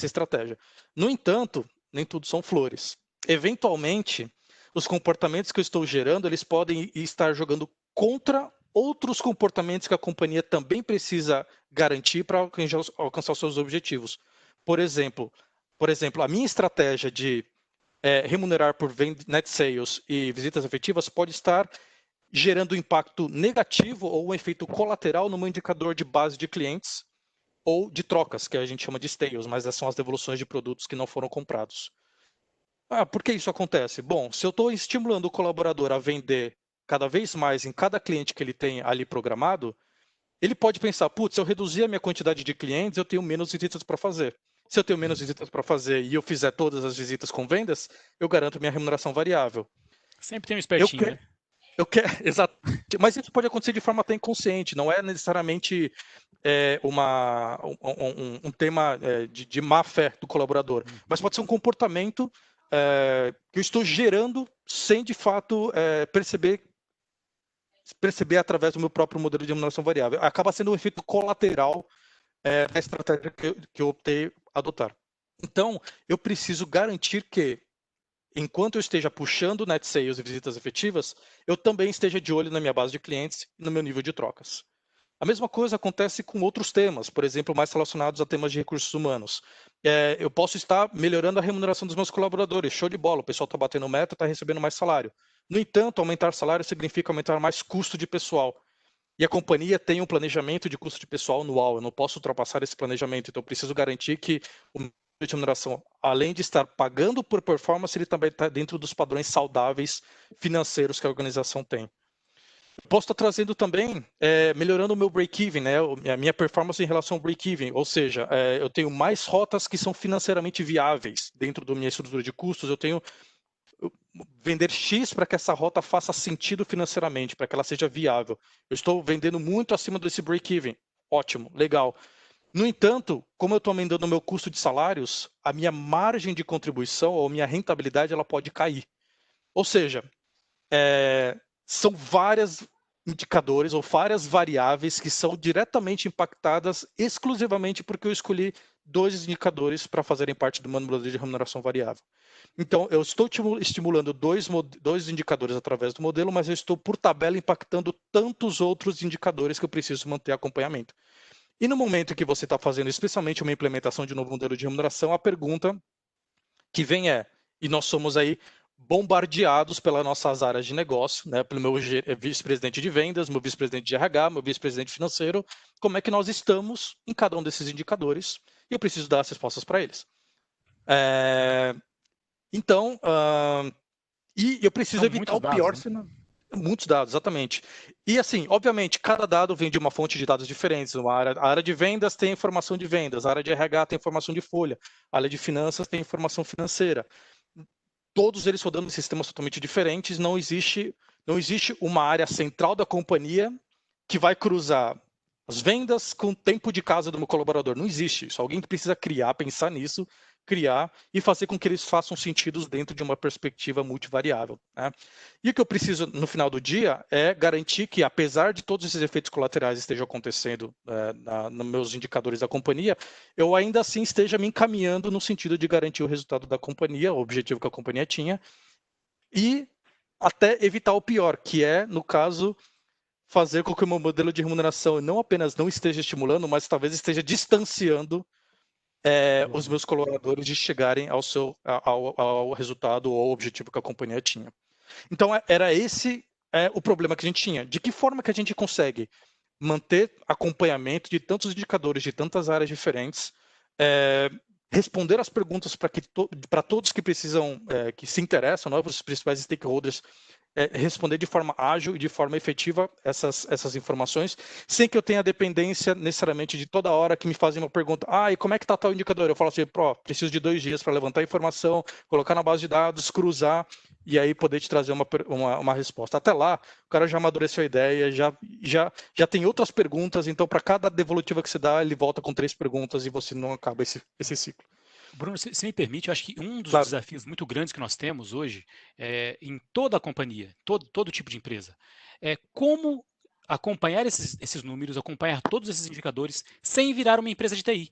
estratégia. No entanto, nem tudo são flores. Eventualmente, os comportamentos que eu estou gerando, eles podem estar jogando contra outros comportamentos que a companhia também precisa garantir para alcançar os seus objetivos. Por exemplo, a minha estratégia de remunerar por net sales e visitas efetivas pode estar gerando impacto negativo ou um efeito colateral no meu indicador de base de clientes ou de trocas, que a gente chama de stales, mas essas são as devoluções de produtos que não foram comprados. Por que isso acontece? Bom, se eu estou estimulando o colaborador a vender cada vez mais em cada cliente que ele tem ali programado, ele pode pensar, putz, se eu reduzir a minha quantidade de clientes, eu tenho menos visitas para fazer. Se eu tenho menos visitas para fazer e eu fizer todas as visitas com vendas, eu garanto minha remuneração variável. Sempre tem um espertinho, né? Exato. Mas isso pode acontecer de forma até inconsciente, não é necessariamente um tema de má fé do colaborador, mas pode ser um comportamento que eu estou gerando sem, de fato, perceber através do meu próprio modelo de remuneração variável. Acaba sendo um efeito colateral da estratégia que eu optei adotar. Então, eu preciso garantir que, enquanto eu esteja puxando net sales e visitas efetivas, eu também esteja de olho na minha base de clientes e no meu nível de trocas. A mesma coisa acontece com outros temas, por exemplo, mais relacionados a temas de recursos humanos. Eu posso estar melhorando a remuneração dos meus colaboradores, show de bola, o pessoal está batendo meta, está recebendo mais salário. No entanto, aumentar salário significa aumentar mais custo de pessoal. E a companhia tem um planejamento de custo de pessoal anual, eu não posso ultrapassar esse planejamento, então eu preciso garantir que o meu de remuneração, além de estar pagando por performance, ele também está dentro dos padrões saudáveis financeiros que a organização tem. Posso estar trazendo também, melhorando o meu break-even, né? A minha performance em relação ao break-even, ou seja, eu tenho mais rotas que são financeiramente viáveis dentro da minha estrutura de custos, eu tenho vender X para que essa rota faça sentido financeiramente, para que ela seja viável. Eu estou vendendo muito acima desse break-even. Ótimo, legal. No entanto, como eu estou aumentando o meu custo de salários, a minha margem de contribuição ou minha rentabilidade ela pode cair. Ou seja, são vários indicadores ou várias variáveis que são diretamente impactadas exclusivamente porque eu escolhi 2 indicadores para fazerem parte do modelo de remuneração variável. Então, eu estou estimulando dois indicadores através do modelo, mas eu estou, por tabela, impactando tantos outros indicadores que eu preciso manter acompanhamento. E no momento que você está fazendo, especialmente uma implementação de um novo modelo de remuneração, a pergunta que vem e nós somos aí bombardeados pelas nossas áreas de negócio, né, pelo meu vice-presidente de vendas, meu vice-presidente de RH, meu vice-presidente financeiro, como é que nós estamos em cada um desses indicadores, e eu preciso dar as respostas para eles. Então, e eu preciso evitar o pior cenário. Muitos dados, exatamente. E assim, obviamente, cada dado vem de uma fonte de dados diferentes. A área de vendas tem informação de vendas, a área de RH tem informação de folha, a área de finanças tem informação financeira. Todos eles rodando em sistemas totalmente diferentes, não existe uma área central da companhia que vai cruzar as vendas com o tempo de casa do meu colaborador. Não existe isso. Alguém que precisa criar, pensar nisso, criar e fazer com que eles façam sentido dentro de uma perspectiva multivariável, né? E o que eu preciso no final do dia é garantir que, apesar de todos esses efeitos colaterais estejam acontecendo nos meus indicadores da companhia, eu ainda assim esteja me encaminhando no sentido de garantir o resultado da companhia, o objetivo que a companhia tinha, e até evitar o pior, que é, no caso, fazer com que o meu modelo de remuneração não apenas não esteja estimulando, mas talvez esteja distanciando os meus colaboradores de chegarem ao resultado ou ao objetivo que a companhia tinha. Então, era esse o problema que a gente tinha. De que forma que a gente consegue manter acompanhamento de tantos indicadores, de tantas áreas diferentes, responder as perguntas para todos que precisam, que se interessam, né, os principais stakeholders, responder de forma ágil e de forma efetiva essas informações, sem que eu tenha dependência necessariamente de toda hora que me fazem uma pergunta, e como é que está tal indicador? Eu falo assim, preciso de 2 dias para levantar a informação, colocar na base de dados, cruzar, e aí poder te trazer uma resposta. Até lá, o cara já amadureceu a ideia, já tem outras perguntas, então para cada devolutiva que você dá, ele volta com 3 perguntas e você não acaba esse ciclo. Bruno, se me permite, eu acho que um dos desafios muito grandes que nós temos hoje, em toda a companhia, todo tipo de empresa, é como acompanhar esses números, acompanhar todos esses indicadores, sem virar uma empresa de TI.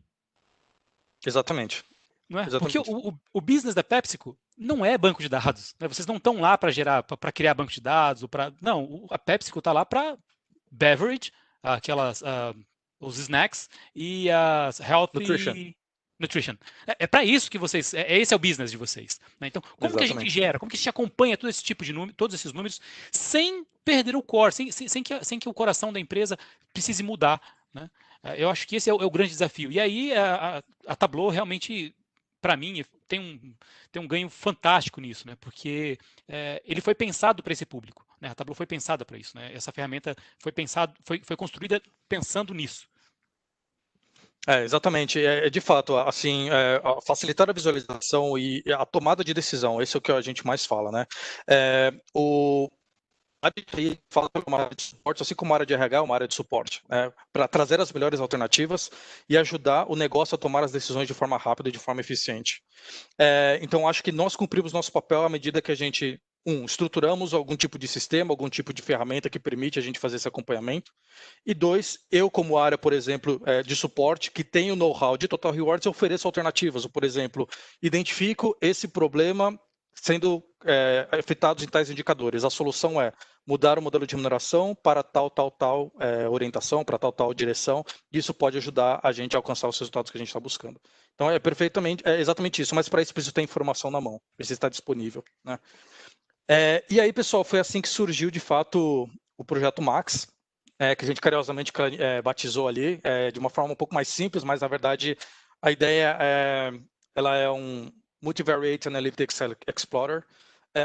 Exatamente. Não é? Exatamente. Porque o business da PepsiCo não é banco de dados. Né? Vocês não estão lá para criar banco de dados. Não, a PepsiCo está lá para beverage, os snacks e as healthy... Nutrition. É para isso que vocês... Esse é o business de vocês. Né? Então, como Exatamente. Que a gente gera? Como que a gente acompanha todo esse tipo de número, todos esses números, sem perder o core, sem que o coração da empresa precise mudar? Né? Eu acho que esse é o grande desafio. E aí, a Tableau realmente, para mim, tem um ganho fantástico nisso, né? Porque ele foi pensado para esse público. Né? A Tableau foi pensada para isso. Né? Essa ferramenta foi construída pensando nisso. Exatamente. De fato, assim, facilitar a visualização e a tomada de decisão, esse é o que a gente mais fala, né? A gente fala uma área de suporte, assim como a área de RH, uma área de suporte, para trazer as melhores alternativas e ajudar o negócio a tomar as decisões de forma rápida e de forma eficiente. Então, acho que nós cumprimos nosso papel à medida que a gente estruturamos algum tipo de sistema, algum tipo de ferramenta que permite a gente fazer esse acompanhamento. E 2, eu como área, por exemplo, de suporte, que tenho o know-how de Total Rewards, eu ofereço alternativas. Ou, por exemplo, identifico esse problema sendo afetados em tais indicadores. A solução é mudar o modelo de remuneração para tal orientação, para tal direção. Isso pode ajudar a gente a alcançar os resultados que a gente está buscando. Então, é exatamente isso. Mas para isso precisa ter informação na mão, precisa estar disponível, né? E aí, pessoal, foi assim que surgiu, de fato, o projeto Max, que a gente carinhosamente batizou ali, de uma forma um pouco mais simples, mas, na verdade, a ideia ela é um Multivariate Analytics Explorer.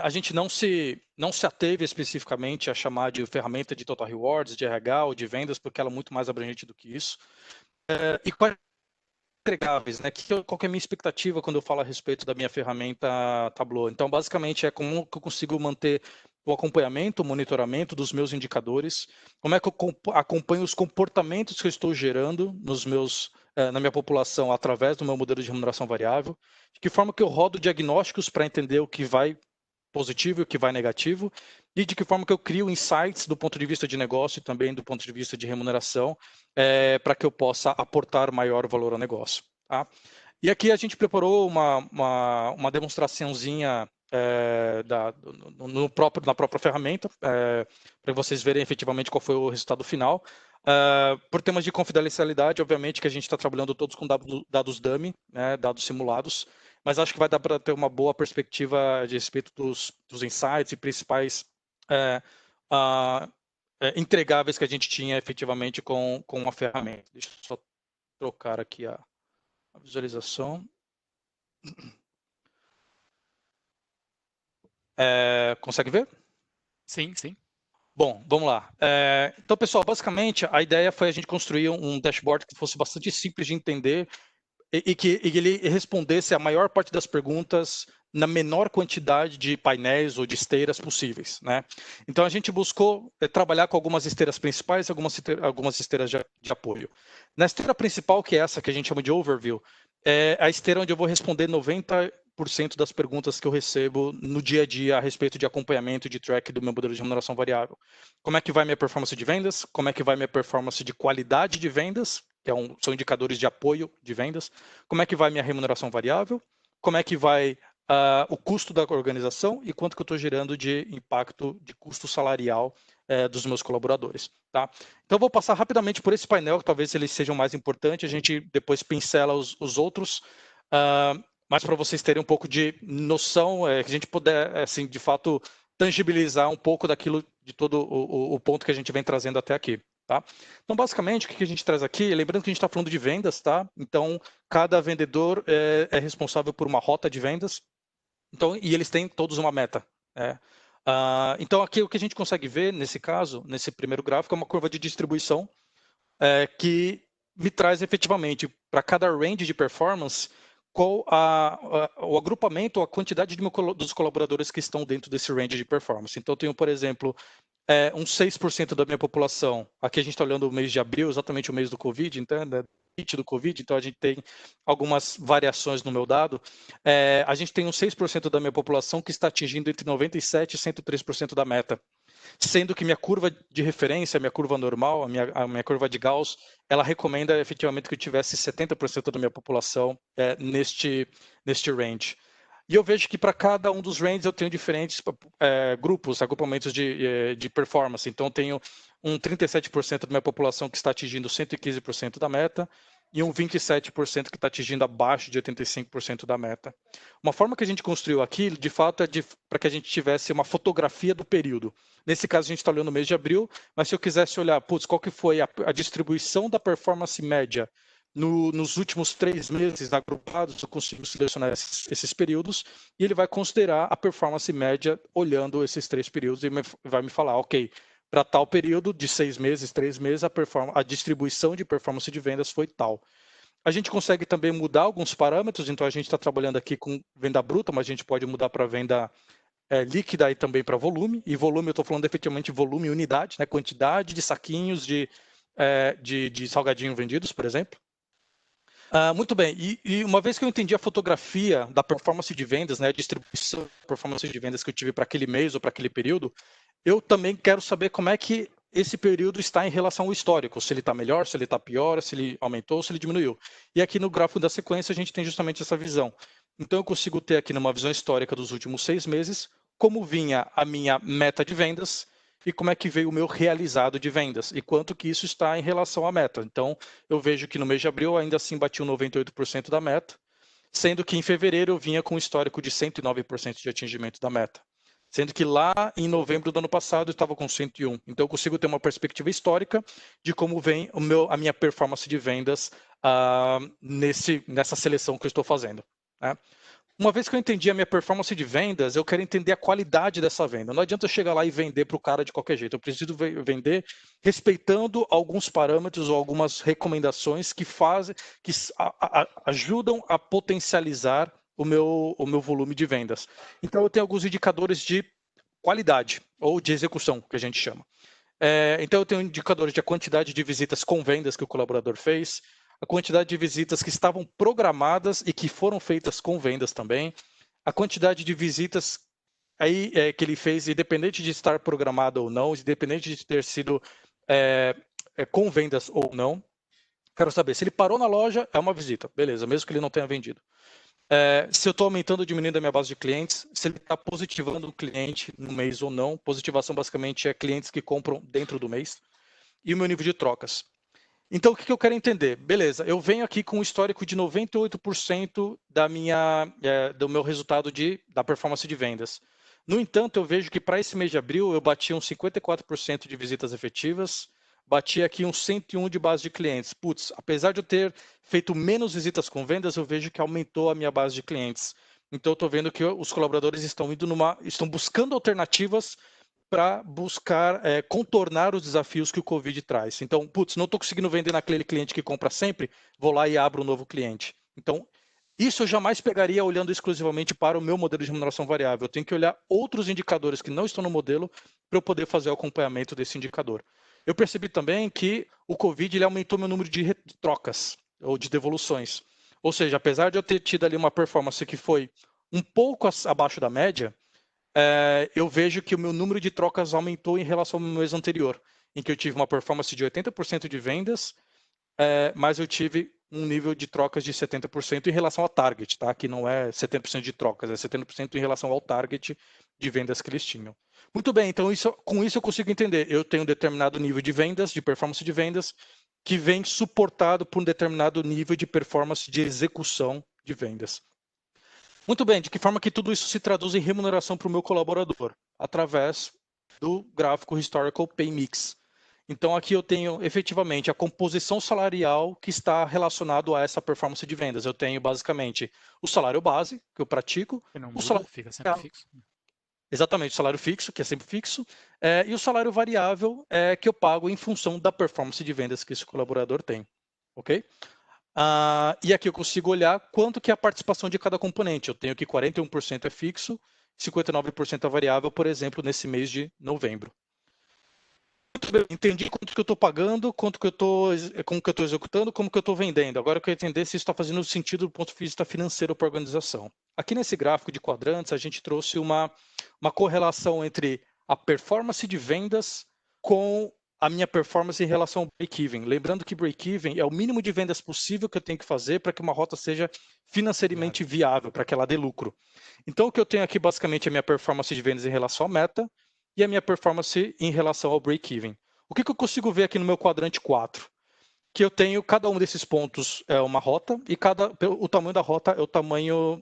a gente não se ateve especificamente a chamar de ferramenta de Total Rewards, de RH ou de vendas, porque ela é muito mais abrangente do que isso. E quais entregáveis, né? Qual que é a minha expectativa quando eu falo a respeito da minha ferramenta Tableau? Então, basicamente, é como que eu consigo manter o acompanhamento, o monitoramento dos meus indicadores, como é que eu acompanho os comportamentos que eu estou gerando na minha população através do meu modelo de remuneração variável, de que forma que eu rodo diagnósticos para entender o que vai positivo e o que vai negativo, e de que forma que eu crio insights do ponto de vista de negócio e também do ponto de vista de remuneração, para que eu possa aportar maior valor ao negócio. Tá? E aqui a gente preparou uma demonstraçãozinha na própria ferramenta, para vocês verem efetivamente qual foi o resultado final. Por temas de confidencialidade, obviamente que a gente está trabalhando todos com dados dummy, né, dados simulados, mas acho que vai dar para ter uma boa perspectiva a respeito dos insights e principais entregáveis que a gente tinha efetivamente com a ferramenta. Deixa eu só trocar aqui a visualização. Consegue ver? Sim, sim. Bom, vamos lá. Então, pessoal, basicamente a ideia foi a gente construir um dashboard que fosse bastante simples de entender e que ele respondesse a maior parte das perguntas na menor quantidade de painéis ou de esteiras possíveis, né? Então a gente buscou trabalhar com algumas esteiras principais e algumas esteiras de apoio. Na esteira principal, que é essa que a gente chama de overview, é a esteira onde eu vou responder 90% das perguntas que eu recebo no dia a dia a respeito de acompanhamento de track do meu modelo de remuneração variável. Como é que vai minha performance de vendas? Como é que vai minha performance de qualidade de vendas? Que são indicadores de apoio de vendas. Como é que vai minha remuneração variável? Como é que vai o custo da organização e quanto que eu estou gerando de impacto de custo salarial dos meus colaboradores. Tá? Então, eu vou passar rapidamente por esse painel, que talvez eles sejam mais importantes, a gente depois pincela os outros, mas para vocês terem um pouco de noção, que a gente puder, assim, de fato, tangibilizar um pouco daquilo, de todo o ponto que a gente vem trazendo até aqui. Tá? Então, basicamente, o que a gente traz aqui, lembrando que a gente está falando de vendas, tá? Então, cada vendedor é responsável por uma rota de vendas, então, e eles têm todos uma meta. Então, aqui o que a gente consegue ver, nesse caso, nesse primeiro gráfico, é uma curva de distribuição que me traz efetivamente, para cada range de performance, qual o agrupamento ou a quantidade dos colaboradores que estão dentro desse range de performance. Então, eu tenho, por exemplo, uns 6% da minha população, aqui a gente está olhando o mês de abril, exatamente o mês do Covid, então, né, do Covid, então a gente tem algumas variações no meu dado. A gente tem uns 6% da minha população que está atingindo entre 97% e 103% da meta, sendo que minha curva de referência, minha curva normal, a minha curva de Gauss, ela recomenda efetivamente que eu tivesse 70% da minha população neste range. E eu vejo que para cada um dos ranges eu tenho diferentes grupos, agrupamentos de performance. Então, eu tenho um 37% da minha população que está atingindo 115% da meta e um 27% que está atingindo abaixo de 85% da meta. Uma forma que a gente construiu aqui, de fato, é para que a gente tivesse uma fotografia do período. Nesse caso, a gente está olhando o mês de abril, mas se eu quisesse olhar, qual que foi a distribuição da performance média nos últimos 3 meses agrupados, eu consigo selecionar esses períodos e ele vai considerar a performance média olhando esses 3 períodos e vai me falar, ok, para tal período de 6 meses, 3 meses, a distribuição de performance de vendas foi tal. A gente consegue também mudar alguns parâmetros, então a gente está trabalhando aqui com venda bruta, mas a gente pode mudar para venda líquida e também para volume. E volume, eu estou falando efetivamente volume e unidade, né? Quantidade de saquinhos de salgadinho vendidos, por exemplo. Muito bem, e uma vez que eu entendi a fotografia da performance de vendas, né, a distribuição da performance de vendas que eu tive para aquele mês ou para aquele período, eu também quero saber como é que esse período está em relação ao histórico, se ele está melhor, se ele está pior, se ele aumentou, se ele diminuiu. E aqui no gráfico da sequência a gente tem justamente essa visão. Então eu consigo ter aqui numa visão histórica dos últimos 6 meses, como vinha a minha meta de vendas, e como é que veio o meu realizado de vendas e quanto que isso está em relação à meta. Então, eu vejo que no mês de abril ainda assim bati 98% da meta, sendo que em fevereiro eu vinha com um histórico de 109% de atingimento da meta, sendo que lá em novembro do ano passado eu estava com 101. Então, eu consigo ter uma perspectiva histórica de como vem a minha performance de vendas nessa seleção que eu estou fazendo. Né? Uma vez que eu entendi a minha performance de vendas, eu quero entender a qualidade dessa venda. Não adianta eu chegar lá e vender para o cara de qualquer jeito. Eu preciso vender respeitando alguns parâmetros ou algumas recomendações que ajudam a potencializar o meu volume de vendas. Então, eu tenho alguns indicadores de qualidade ou de execução, que a gente chama. Então, eu tenho indicadores de quantidade de visitas com vendas que o colaborador fez, a quantidade de visitas que estavam programadas e que foram feitas com vendas também, a quantidade de visitas aí, que ele fez, independente de estar programado ou não, independente de ter sido com vendas ou não. Quero saber, se ele parou na loja, é uma visita, beleza, mesmo que ele não tenha vendido. Se eu estou aumentando ou diminuindo a minha base de clientes, se ele está positivando um cliente no mês ou não. Positivação basicamente é clientes que compram dentro do mês. E o meu nível de trocas. Então, o que eu quero entender? Beleza, eu venho aqui com um histórico de 98% do meu resultado da performance de vendas. No entanto, eu vejo que para esse mês de abril, eu bati uns 54% de visitas efetivas, bati aqui uns 101 de base de clientes. Putz, apesar de eu ter feito menos visitas com vendas, eu vejo que aumentou a minha base de clientes. Então, eu estou vendo que os colaboradores estão buscando alternativas para buscar contornar os desafios que o Covid traz. Então, putz, não estou conseguindo vender naquele cliente que compra sempre, vou lá e abro um novo cliente. Então, isso eu jamais pegaria olhando exclusivamente para o meu modelo de remuneração variável. Eu tenho que olhar outros indicadores que não estão no modelo para eu poder fazer o acompanhamento desse indicador. Eu percebi também que o Covid ele aumentou meu número de trocas ou de devoluções. Ou seja, apesar de eu ter tido ali uma performance que foi um pouco abaixo da média, eu vejo que o meu número de trocas aumentou em relação ao mês anterior, em que eu tive uma performance de 80% de vendas, mas eu tive um nível de trocas de 70% em relação ao target, tá? Que não é 70% de trocas, é 70% em relação ao target de vendas que eles tinham. Muito bem, então com isso eu consigo entender. Eu tenho um determinado nível de vendas, de performance de vendas, que vem suportado por um determinado nível de performance de execução de vendas. Muito bem, de que forma que tudo isso se traduz em remuneração para o meu colaborador? Através do gráfico Historical Pay Mix. Então, aqui eu tenho efetivamente a composição salarial que está relacionado a essa performance de vendas. Eu tenho basicamente o salário base, que eu pratico. Que não o muda, salário fica sempre fixo. Exatamente, o salário fixo, que é sempre fixo, e o salário variável que eu pago em função da performance de vendas que esse colaborador tem. Ok? E aqui eu consigo olhar quanto que é a participação de cada componente. Eu tenho que 41% é fixo, 59% é variável, por exemplo, nesse mês de novembro. Muito bem, entendi quanto que eu estou pagando, como que eu estou executando, como que eu estou vendendo. Agora eu quero entender se isso está fazendo sentido do ponto de vista financeiro para a organização. Aqui nesse gráfico de quadrantes, a gente trouxe uma correlação entre a performance de vendas com a minha performance em relação ao break-even. Lembrando que break-even é o mínimo de vendas possível que eu tenho que fazer para que uma rota seja financeiramente viável, para que ela dê lucro. Então, o que eu tenho aqui basicamente é a minha performance de vendas em relação à meta e a minha performance em relação ao break-even. O que eu consigo ver aqui no meu quadrante 4? Que eu tenho, cada um desses pontos é uma rota e o tamanho da rota é o tamanho...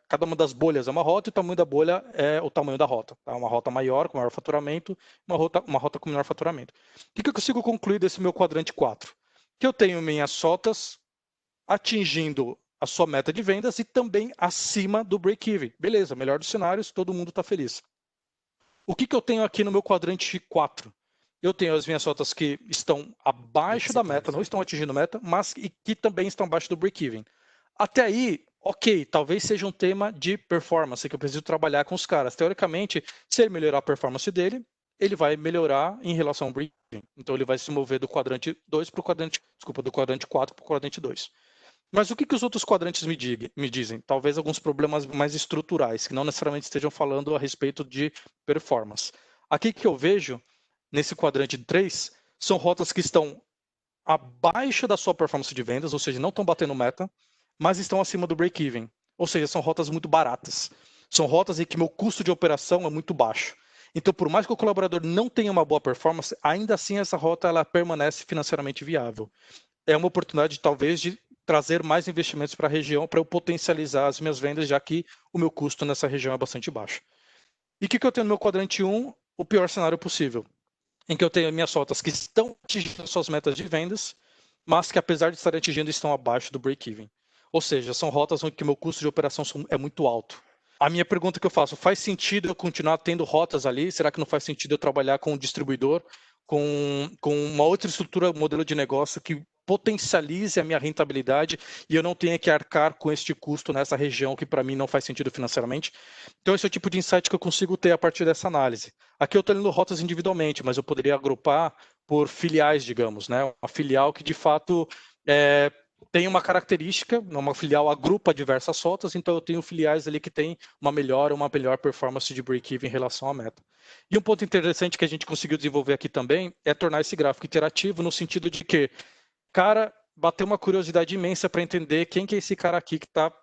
cada uma das bolhas é uma rota e o tamanho da bolha é o tamanho da rota. Tá? Uma rota maior, com maior faturamento, uma rota com menor faturamento. O que eu consigo concluir desse meu quadrante 4? Que eu tenho minhas rotas atingindo a sua meta de vendas e também acima do break-even. Beleza, melhor dos cenários, todo mundo está feliz. O que eu tenho aqui no meu quadrante 4? Eu tenho as minhas rotas que estão abaixo da meta, não estão atingindo meta, mas que também estão abaixo do break-even. Até aí, ok, talvez seja um tema de performance que eu preciso trabalhar com os caras. Teoricamente, se ele melhorar a performance dele, ele vai melhorar em relação ao break-even. Então, ele vai se mover do quadrante 2 para o quadrante, do quadrante 4 para o quadrante 2. Mas o que os outros quadrantes me dizem? Talvez alguns problemas mais estruturais, que não necessariamente estejam falando a respeito de performance. Aqui que eu vejo, nesse quadrante 3, são rotas que estão abaixo da sua performance de vendas, ou seja, não estão batendo meta, mas estão acima do break-even. Ou seja, são rotas muito baratas. São rotas em que meu custo de operação é muito baixo. Então, por mais que o colaborador não tenha uma boa performance, ainda assim essa rota ela permanece financeiramente viável. É uma oportunidade, talvez, de trazer mais investimentos para a região para eu potencializar as minhas vendas, já que o meu custo nessa região é bastante baixo. E o que eu tenho no meu quadrante 1? O pior cenário possível, em que eu tenho minhas rotas que estão atingindo suas metas de vendas, mas que apesar de estarem atingindo, estão abaixo do break-even. Ou seja, são rotas onde o meu custo de operação é muito alto. A minha pergunta que eu faço, faz sentido eu continuar tendo rotas ali? Será que não faz sentido eu trabalhar com um distribuidor, com uma outra estrutura, modelo de negócio que potencialize a minha rentabilidade e eu não tenha que arcar com este custo nessa região que para mim não faz sentido financeiramente? Então esse é o tipo de insight que eu consigo ter a partir dessa análise. Aqui eu estou lendo rotas individualmente, mas eu poderia agrupar por filiais, digamos, né? Uma filial que de fato tem uma característica, uma filial agrupa diversas rotas, então eu tenho filiais ali que tem uma melhor performance de break-even em relação à meta. E um ponto interessante que a gente conseguiu desenvolver aqui também é tornar esse gráfico interativo no sentido de que, cara, bateu uma curiosidade imensa para entender quem que é esse cara aqui que está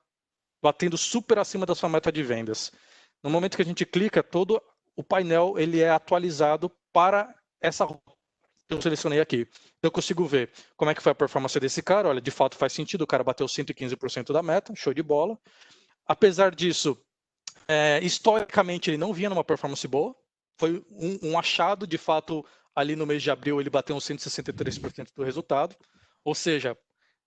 batendo super acima da sua meta de vendas. No momento que a gente clica, todo o painel ele é atualizado para essa rota que eu selecionei aqui. Então eu consigo ver como é que foi a performance desse cara. Olha, de fato faz sentido, o cara bateu 115% da meta, show de bola. Apesar disso, historicamente ele não vinha numa performance boa, foi um achado, de fato, ali no mês de abril ele bateu uns 163% do resultado, ou seja,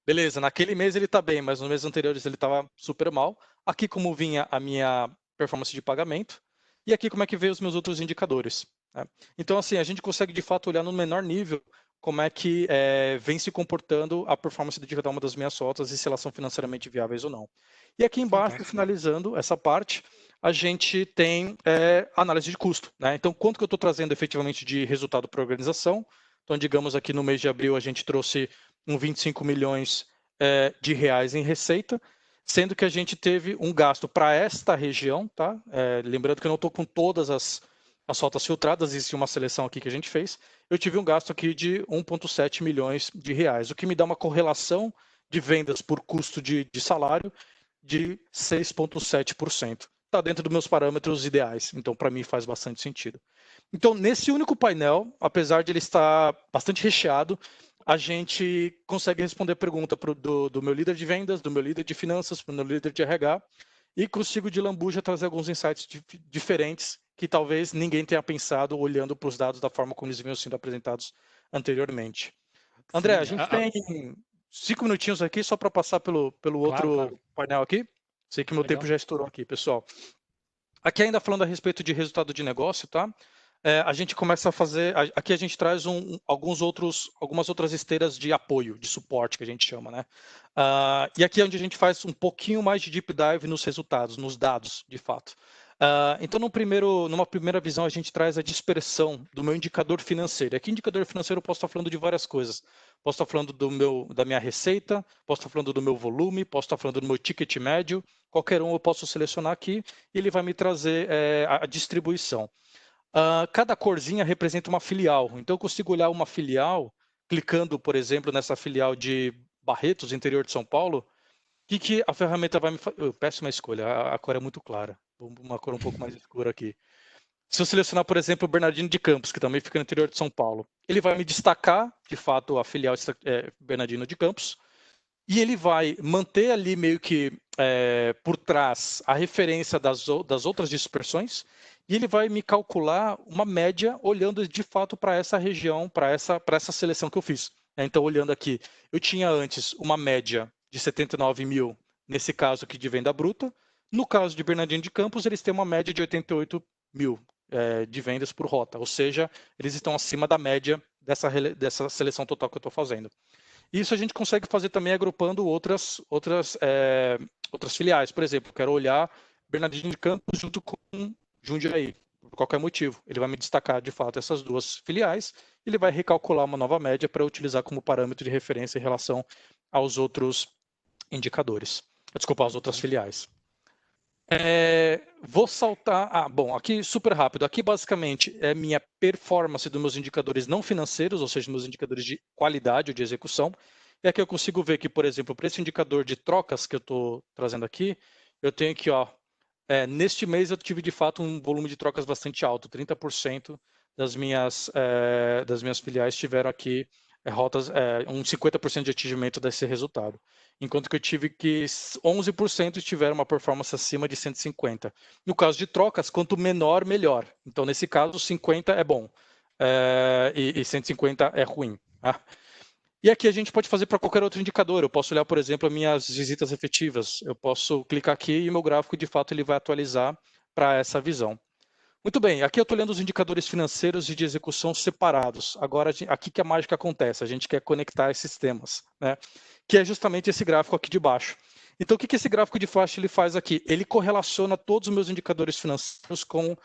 beleza, naquele mês ele está bem, mas nos meses anteriores ele estava super mal. Aqui como vinha a minha performance de pagamento, e aqui como é que veio os meus outros indicadores. Né? Então, assim, a gente consegue de fato olhar no menor nível como é que vem se comportando a performance de cada uma das minhas rotas e se elas são financeiramente viáveis ou não. E aqui embaixo, finalizando essa parte, a gente tem análise de custo. Né? Então, quanto que eu estou trazendo efetivamente de resultado para a organização? Então, digamos aqui no mês de abril, a gente trouxe 25 milhões de reais em receita, sendo que a gente teve um gasto para esta região, tá? Lembrando que eu não estou com todas as rotas filtradas, existe uma seleção aqui que a gente fez. Eu tive um gasto aqui de 1,7 milhões de reais, o que me dá uma correlação de vendas por custo de salário de 6,7%. Está dentro dos meus parâmetros ideais, então para mim faz bastante sentido. Então, nesse único painel, apesar de ele estar bastante recheado, a gente consegue responder a pergunta do meu líder de vendas, do meu líder de finanças, do meu líder de RH, e consigo de lambuja trazer alguns insights diferentes que talvez ninguém tenha pensado olhando para os dados da forma como eles vinham sendo apresentados anteriormente. André, a gente tem 5 minutinhos aqui só para passar pelo outro painel aqui. Sei que meu tempo já estourou aqui, pessoal. Aqui ainda falando a respeito de resultado de negócio, tá? A gente começa a fazer... Aqui a gente traz algumas outras esteiras de apoio, de suporte, que a gente chama, né? E aqui é onde a gente faz um pouquinho mais de deep dive nos resultados, nos dados, de fato. Então, numa primeira visão, a gente traz a dispersão do meu indicador financeiro. Aqui, indicador financeiro, eu posso estar falando de várias coisas. Posso estar falando da minha receita, posso estar falando do meu volume, posso estar falando do meu ticket médio. Qualquer um eu posso selecionar aqui e ele vai me trazer a distribuição. Cada corzinha representa uma filial. Então, eu consigo olhar uma filial, clicando, por exemplo, nessa filial de Barretos, interior de São Paulo. O que a ferramenta vai me fazer? Péssima escolha, a cor é muito clara. Uma cor um pouco mais escura aqui. Se eu selecionar, por exemplo, o Bernardino de Campos, que também fica no interior de São Paulo, ele vai me destacar, de fato, a filial Bernardino de Campos, e ele vai manter ali meio que por trás a referência das outras dispersões, e ele vai me calcular uma média olhando de fato para essa região, para essa seleção que eu fiz. Então, olhando aqui, eu tinha antes uma média de 79 mil, nesse caso aqui de venda bruta. No caso de Bernardino de Campos, eles têm uma média de 88 mil de vendas por rota, ou seja, eles estão acima da média dessa seleção total que eu estou fazendo. Isso a gente consegue fazer também agrupando outras filiais. Por exemplo, quero olhar Bernardino de Campos junto com Jundiaí, por qualquer motivo. Ele vai me destacar, de fato, essas duas filiais, e ele vai recalcular uma nova média para utilizar como parâmetro de referência em relação aos outros indicadores. Desculpa, às outras filiais. Vou saltar... bom, aqui super rápido. Aqui, basicamente, é minha performance dos meus indicadores não financeiros, ou seja, meus indicadores de qualidade ou de execução. E aqui eu consigo ver que, por exemplo, para esse indicador de trocas que eu estou trazendo aqui, eu tenho aqui, ó, neste mês eu tive, de fato, um volume de trocas bastante alto. 30% das minhas filiais tiveram aqui rotas, um 50% de atingimento desse resultado. Enquanto que eu tive que 11% tiveram uma performance acima de 150. No caso de trocas, quanto menor, melhor. Então, nesse caso, 50 é bom e 150 é ruim. Tá? E aqui a gente pode fazer para qualquer outro indicador. Eu posso olhar, por exemplo, as minhas visitas efetivas. Eu posso clicar aqui e meu gráfico, de fato, ele vai atualizar para essa visão. Muito bem, aqui eu estou olhando os indicadores financeiros e de execução separados. Agora, aqui que a mágica acontece, a gente quer conectar esses temas, né? Que é justamente esse gráfico aqui de baixo. Então, o que esse gráfico de flash ele faz aqui? Ele correlaciona todos os meus indicadores financeiros com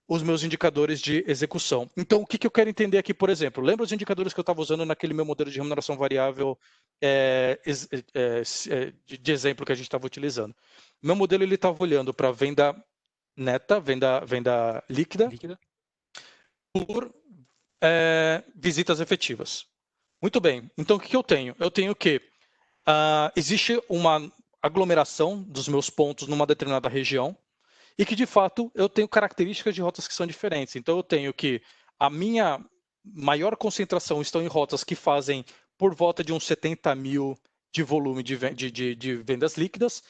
os meus indicadores de execução. Então, o que eu quero entender aqui, por exemplo? Lembra os indicadores que eu estava usando naquele meu modelo de remuneração variável de exemplo que a gente estava utilizando? Meu modelo ele estava olhando para venda neta, venda líquida, por visitas efetivas. Muito bem. Então, o que eu tenho? Eu tenho que existe uma aglomeração dos meus pontos numa determinada região e que, de fato, eu tenho características de rotas que são diferentes. Então, eu tenho que a minha maior concentração estão em rotas que fazem por volta de uns 70 mil de volume de vendas líquidas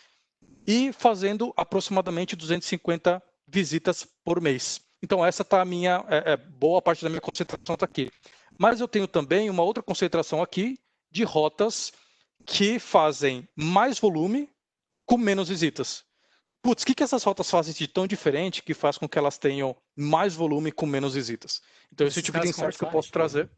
e fazendo aproximadamente 250 visitas por mês. Então, essa está a minha, boa parte da minha concentração está aqui. Mas eu tenho também uma outra concentração aqui de rotas que fazem mais volume com menos visitas. Putz, o que essas rotas fazem de tão diferente que faz com que elas tenham mais volume com menos visitas? Então, esse tipo de insight que eu posso trazer.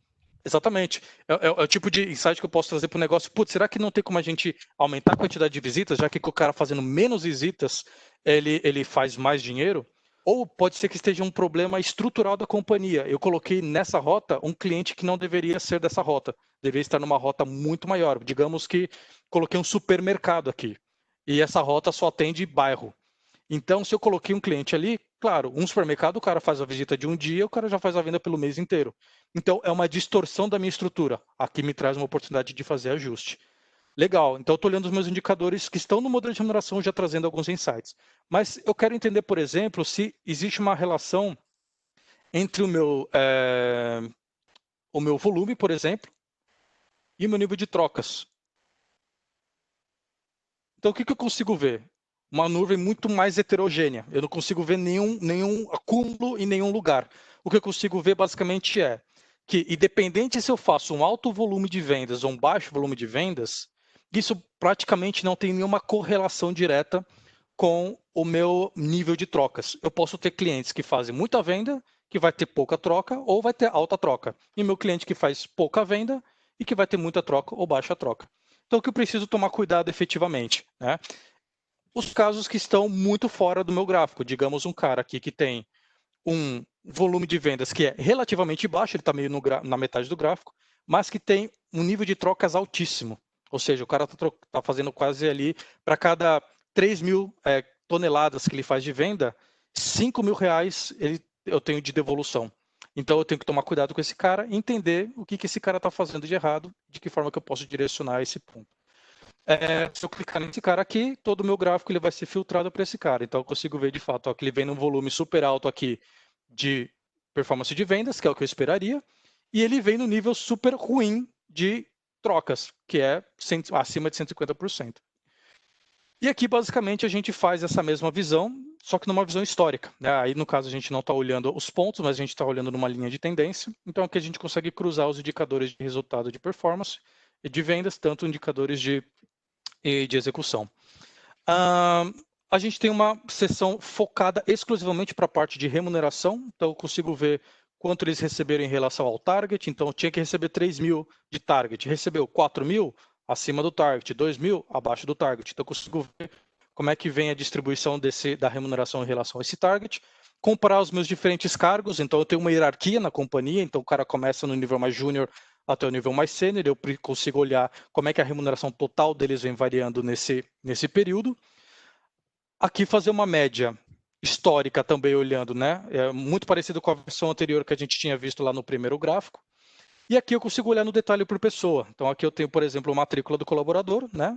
Exatamente. É o tipo de insight que eu posso trazer para o negócio. Putz, será que não tem como a gente aumentar a quantidade de visitas, já que o cara fazendo menos visitas, ele faz mais dinheiro? Ou pode ser que esteja um problema estrutural da companhia. Eu coloquei nessa rota um cliente que não deveria ser dessa rota. Deveria estar numa rota muito maior. Digamos que coloquei um supermercado aqui. E essa rota só atende bairro. Então, se eu coloquei um cliente ali, claro, um supermercado, o cara faz a visita de um dia, o cara já faz a venda pelo mês inteiro. Então, é uma distorção da minha estrutura. Aqui me traz uma oportunidade de fazer ajuste. Legal, então eu estou olhando os meus indicadores que estão no modelo de remuneração, já trazendo alguns insights. Mas eu quero entender, por exemplo, se existe uma relação entre o meu volume, por exemplo, e o meu nível de trocas. Então, o que eu consigo ver? Uma nuvem muito mais heterogênea. Eu não consigo ver nenhum acúmulo em nenhum lugar. O que eu consigo ver, basicamente, é que, independente se eu faço um alto volume de vendas ou um baixo volume de vendas, isso praticamente não tem nenhuma correlação direta com o meu nível de trocas. Eu posso ter clientes que fazem muita venda, que vai ter pouca troca, ou vai ter alta troca. E meu cliente que faz pouca venda e que vai ter muita troca ou baixa troca. Então, o que eu preciso tomar cuidado efetivamente, né? Os casos que estão muito fora do meu gráfico. Digamos um cara aqui que tem um volume de vendas que é relativamente baixo, ele está meio na metade do gráfico, mas que tem um nível de trocas altíssimo. Ou seja, o cara está fazendo quase ali, para cada 3 mil toneladas que ele faz de venda, 5 mil reais eu tenho de devolução. Então, eu tenho que tomar cuidado com esse cara e entender o que esse cara está fazendo de errado, de que forma que eu posso direcionar esse ponto. Se eu clicar nesse cara aqui, todo o meu gráfico ele vai ser filtrado para esse cara. Então, eu consigo ver, de fato, ó, que ele vem num volume super alto aqui de performance de vendas, que é o que eu esperaria, e ele vem no nível super ruim de trocas, que é acima de 150%. E aqui, basicamente, a gente faz essa mesma visão, só que numa visão histórica, né? Aí, no caso, a gente não está olhando os pontos, mas a gente está olhando numa linha de tendência. Então, aqui a gente consegue cruzar os indicadores de resultado de performance e de vendas, tanto indicadores de execução. A gente tem uma seção focada exclusivamente para a parte de remuneração, então eu consigo ver quanto eles receberam em relação ao target. Então, eu tinha que receber 3 mil de target, recebeu 4 mil acima do target, 2 mil abaixo do target. Então, eu consigo ver como é que vem a distribuição da remuneração em relação a esse target, comparar os meus diferentes cargos. Então, eu tenho uma hierarquia na companhia, então o cara começa no nível mais júnior até o nível mais sênior, eu consigo olhar como é que a remuneração total deles vem variando nesse período. Aqui fazer uma média histórica também olhando, né? É muito parecido com a versão anterior que a gente tinha visto lá no primeiro gráfico. E aqui eu consigo olhar no detalhe por pessoa. Então aqui eu tenho, por exemplo, a matrícula do colaborador, né?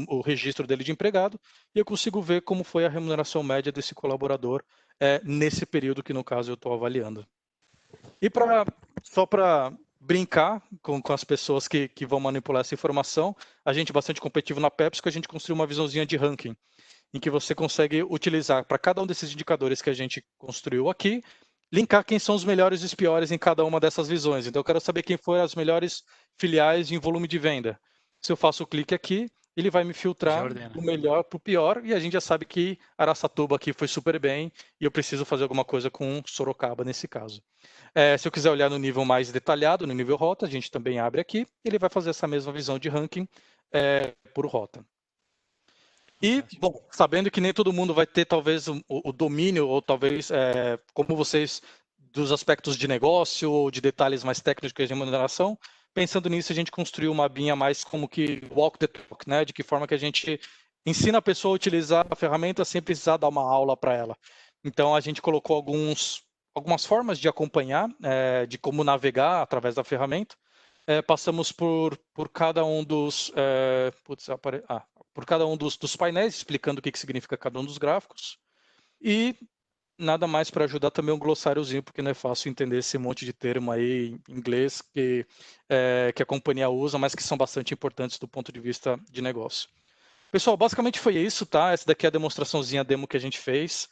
O registro dele de empregado, e eu consigo ver como foi a remuneração média desse colaborador nesse período que, no caso, eu estou avaliando. E só para brincar com as pessoas que vão manipular essa informação, a gente é bastante competitivo na PepsiCo, a gente construiu uma visãozinha de ranking, em que você consegue utilizar para cada um desses indicadores que a gente construiu aqui, linkar quem são os melhores e os piores em cada uma dessas visões. Então, eu quero saber quem foram as melhores filiais em volume de venda. Se eu faço o clique aqui, ele vai me filtrar do melhor para o pior, e a gente já sabe que Araçatuba aqui foi super bem, e eu preciso fazer alguma coisa com Sorocaba nesse caso. Se eu quiser olhar no nível mais detalhado, no nível rota, a gente também abre aqui, ele vai fazer essa mesma visão de ranking por rota. E, bom, sabendo que nem todo mundo vai ter, talvez, o domínio, ou talvez, como vocês, dos aspectos de negócio, ou de detalhes mais técnicos de remuneração, pensando nisso, a gente construiu uma abinha mais como que walk the talk, né? De que forma que a gente ensina a pessoa a utilizar a ferramenta sem precisar dar uma aula para ela. Então, a gente colocou algumas formas de acompanhar, de como navegar através da ferramenta. Passamos por cada um dos... por cada um dos painéis, explicando o que significa cada um dos gráficos. E nada mais para ajudar também um glossáriozinho, porque não é fácil entender esse monte de termo aí em inglês que a companhia usa, mas que são bastante importantes do ponto de vista de negócio. Pessoal, basicamente foi isso, tá? Essa daqui é a demonstraçãozinha demo que a gente fez.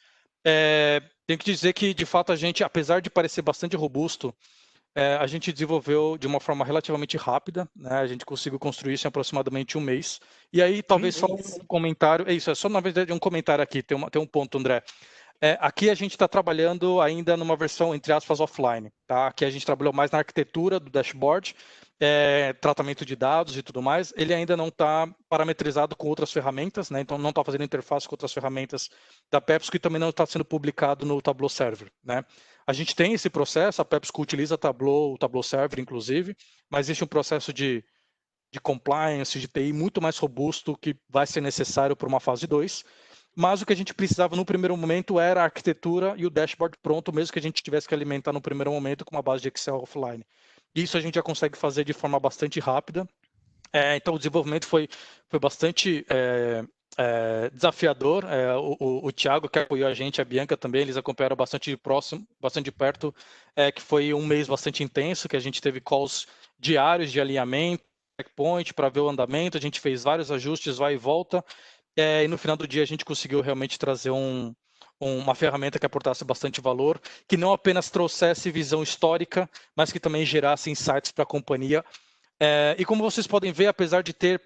Tenho que dizer que, de fato, a gente, apesar de parecer bastante robusto, a gente desenvolveu de uma forma relativamente rápida, né? A gente conseguiu construir isso em aproximadamente um mês. E aí, talvez só um comentário... É só na verdade um comentário aqui, tem um ponto, André. Aqui a gente está trabalhando ainda numa versão, entre aspas, offline. Tá? Aqui a gente trabalhou mais na arquitetura do dashboard, tratamento de dados e tudo mais. Ele ainda não está parametrizado com outras ferramentas, né? Então não está fazendo interface com outras ferramentas da PepsiCo e também não está sendo publicado no Tableau Server, né? A gente tem esse processo, a PepsiCo utiliza o Tableau Server, inclusive, mas existe um processo de compliance, de TI muito mais robusto que vai ser necessário para uma fase 2. Mas o que a gente precisava no primeiro momento era a arquitetura e o dashboard pronto, mesmo que a gente tivesse que alimentar no primeiro momento com uma base de Excel offline. Isso a gente já consegue fazer de forma bastante rápida. Então, o desenvolvimento foi bastante desafiador. O Thiago, que apoiou a gente, a Bianca também, eles acompanharam bastante de perto, que foi um mês bastante intenso, que a gente teve calls diários de alinhamento, checkpoint, para ver o andamento, a gente fez vários ajustes, vai e volta, e no final do dia a gente conseguiu realmente trazer uma ferramenta que aportasse bastante valor, que não apenas trouxesse visão histórica, mas que também gerasse insights para a companhia. E como vocês podem ver, apesar de ter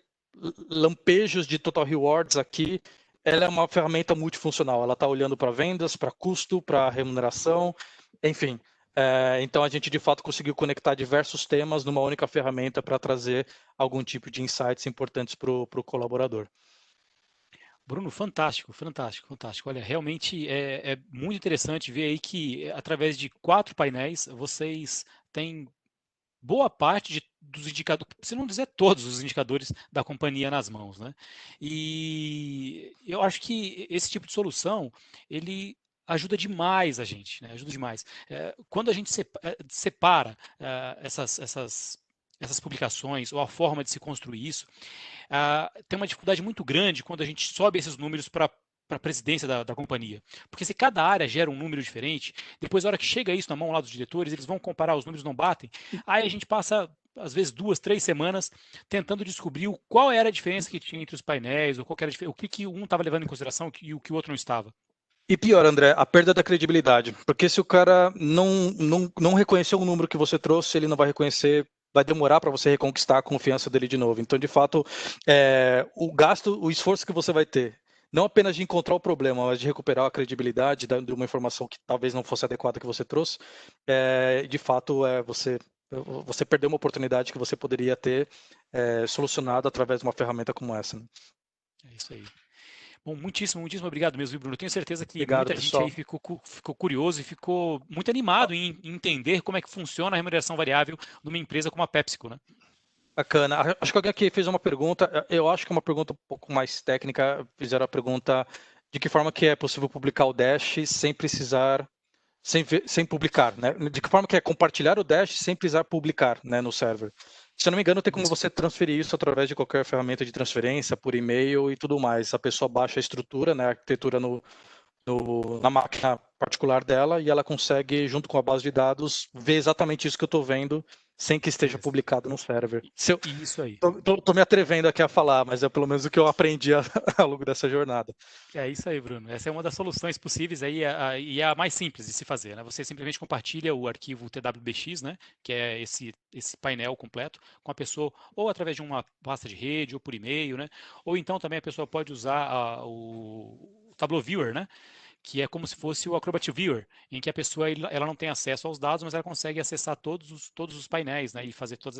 lampejos de Total Rewards aqui, ela é uma ferramenta multifuncional. Ela está olhando para vendas, para custo, para remuneração, enfim. Então, a gente, de fato, conseguiu conectar diversos temas numa única ferramenta para trazer algum tipo de insights importantes para o colaborador. Bruno, fantástico, fantástico, fantástico. Olha, realmente é muito interessante ver aí que, através de 4 painéis, vocês têm boa parte dos indicadores, se não dizer todos os indicadores da companhia nas mãos, né? E eu acho que esse tipo de solução, ele ajuda demais a gente, né? Ajuda demais. Quando a gente separa essas publicações ou a forma de se construir isso, tem uma dificuldade muito grande quando a gente sobe esses números para a presidência da companhia. Porque se cada área gera um número diferente, depois, na hora que chega isso na mão lá dos diretores, eles vão comparar, os números não batem, aí a gente passa, às vezes, 2, 3 semanas tentando descobrir qual era a diferença que tinha entre os painéis, ou qual era o que um estava levando em consideração e o que o outro não estava. E pior, André, a perda da credibilidade. Porque se o cara não reconheceu o número que você trouxe, ele não vai reconhecer, vai demorar para você reconquistar a confiança dele de novo. Então, de fato, o esforço que você vai ter, não apenas de encontrar o problema, mas de recuperar a credibilidade de uma informação que talvez não fosse adequada que você trouxe, de fato, você perdeu uma oportunidade que você poderia ter solucionado através de uma ferramenta como essa. Né? É isso aí. Bom, muitíssimo obrigado mesmo, Bruno. Eu tenho certeza que obrigado, muita pessoal. gente aí ficou curioso e ficou muito animado em entender como é que funciona a remuneração variável numa empresa como a PepsiCo, né? Bacana. Acho que alguém aqui fez uma pergunta, eu acho que é uma pergunta um pouco mais técnica, fizeram a pergunta de que forma que é possível publicar o Dash sem precisar, sem publicar, né? De que forma que é compartilhar o Dash sem precisar publicar, né, no server. Se eu não me engano, tem como você transferir isso através de qualquer ferramenta de transferência, por e-mail e tudo mais. A pessoa baixa a estrutura, né, a arquitetura na máquina particular dela e ela consegue, junto com a base de dados, ver exatamente isso que eu estou vendo, sem que esteja publicado no server. Isso aí. Tô me atrevendo aqui a falar, mas é pelo menos o que eu aprendi ao longo dessa jornada. É isso aí, Bruno. Essa é uma das soluções possíveis aí, e é a mais simples de se fazer, né? Você simplesmente compartilha o arquivo TWBX, né? Que é esse painel completo, com a pessoa, ou através de uma pasta de rede, ou por e-mail, né? Ou então também a pessoa pode usar o Tableau Viewer, né? Que é como se fosse o Acrobat Viewer, em que a pessoa ela não tem acesso aos dados, mas ela consegue acessar todos os painéis, né, e fazer todas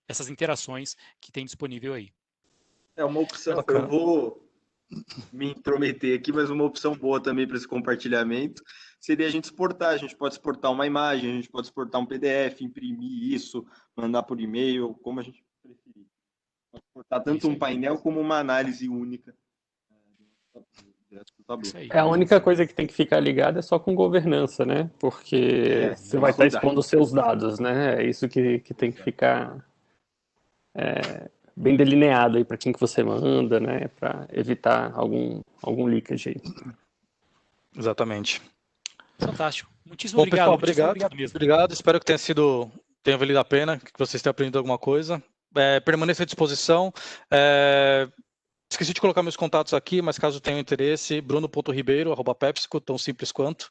essas interações que tem disponível aí. É uma opção, eu vou me intrometer aqui, mas uma opção boa também para esse compartilhamento seria a gente exportar. A gente pode exportar uma imagem, a gente pode exportar um PDF, imprimir isso, mandar por e-mail, como a gente preferir. Pode exportar tanto um painel como uma análise única. A única coisa que tem que ficar ligada é só com governança, né? Porque você vai estar expondo os seus dados, né? É isso que tem que ficar bem delineado aí para quem que você manda, né? Para evitar algum leakage aí. Exatamente. Fantástico. Muitíssimo obrigado. Pessoal, muitíssimo obrigado mesmo. Obrigado. Espero que tenha valido a pena, que vocês tenham aprendido alguma coisa. Permaneça à disposição. Esqueci de colocar meus contatos aqui, mas caso tenham interesse, bruno.ribeiro@pepsico, tão simples quanto.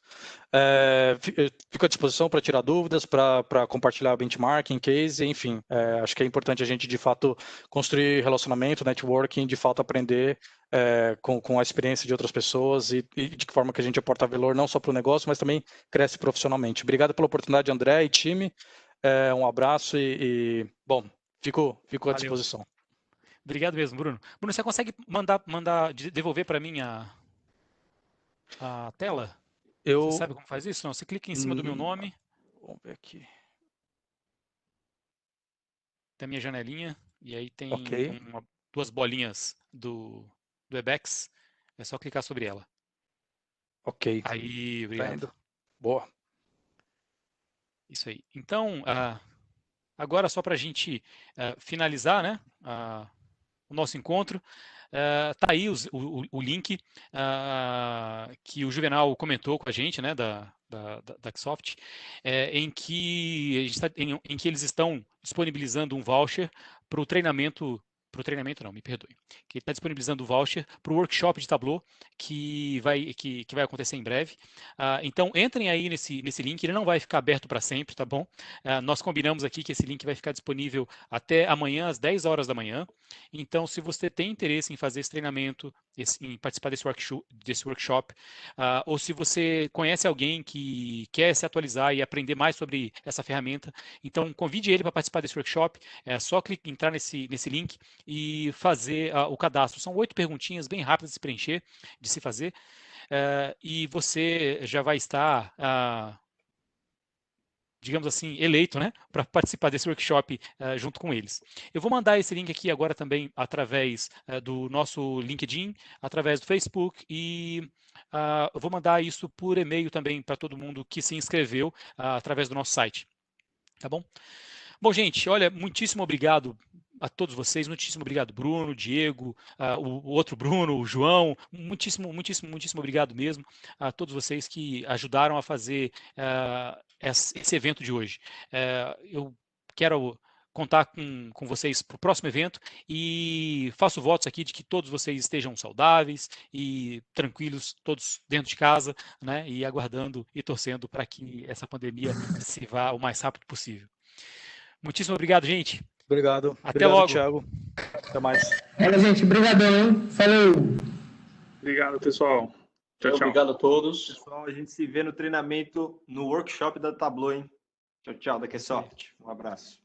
Fico à disposição para tirar dúvidas, para compartilhar benchmarking, case, enfim. Acho que é importante a gente, de fato, construir relacionamento, networking, de fato aprender com a experiência de outras pessoas e de que forma que a gente aporta valor não só para o negócio, mas também cresce profissionalmente. Obrigado pela oportunidade, André e time. Um abraço bom, fico à disposição. Obrigado mesmo, Bruno. Bruno, você consegue devolver para mim a tela? Você sabe como faz isso? Não, você clica em cima do meu nome. Vamos ver aqui. Tem a minha janelinha, e aí tem duas bolinhas do Webex. É só clicar sobre ela. Ok. Aí, obrigado. Boa. Isso aí. Então, agora só para a gente finalizar, né? O nosso encontro. Tá aí o link que o Juvenal comentou com a gente, né, da Ksoft, em que eles estão disponibilizando um voucher para o treinamento não, me perdoe, que está disponibilizando o voucher para o workshop de Tableau que vai acontecer em breve. Então, entrem aí nesse link, ele não vai ficar aberto para sempre, tá bom? Nós combinamos aqui que esse link vai ficar disponível até amanhã, às 10 horas da manhã. Então, se você tem interesse em fazer esse treinamento, em participar desse workshop, ou se você conhece alguém que quer se atualizar e aprender mais sobre essa ferramenta, então convide ele para participar desse workshop. É só entrar nesse link e fazer o cadastro. São 8 perguntinhas bem rápidas de se preencher, de se fazer, e você já vai estar, digamos assim, eleito, né, para participar desse workshop junto com eles. Eu vou mandar esse link aqui agora também através do nosso LinkedIn, através do Facebook e eu vou mandar isso por e-mail também para todo mundo que se inscreveu através do nosso site. Tá bom? Bom, gente, olha, muitíssimo obrigado a todos vocês, muitíssimo obrigado, Bruno, Diego, o outro Bruno, o João, muitíssimo obrigado mesmo a todos vocês que ajudaram a fazer esse evento de hoje. Eu quero contar com vocês para o próximo evento e faço votos aqui de que todos vocês estejam saudáveis e tranquilos, todos dentro de casa, né, e aguardando e torcendo para que essa pandemia se vá o mais rápido possível. Muitíssimo obrigado, gente. Obrigado. Até logo. Thiago. Até mais. Gente, obrigadão, hein? Falou. Obrigado, pessoal. Tchau, tchau. Obrigado a todos. Pessoal, a gente se vê no treinamento, no workshop da Tableau, hein? Tchau, tchau, da Ksoft. Um abraço.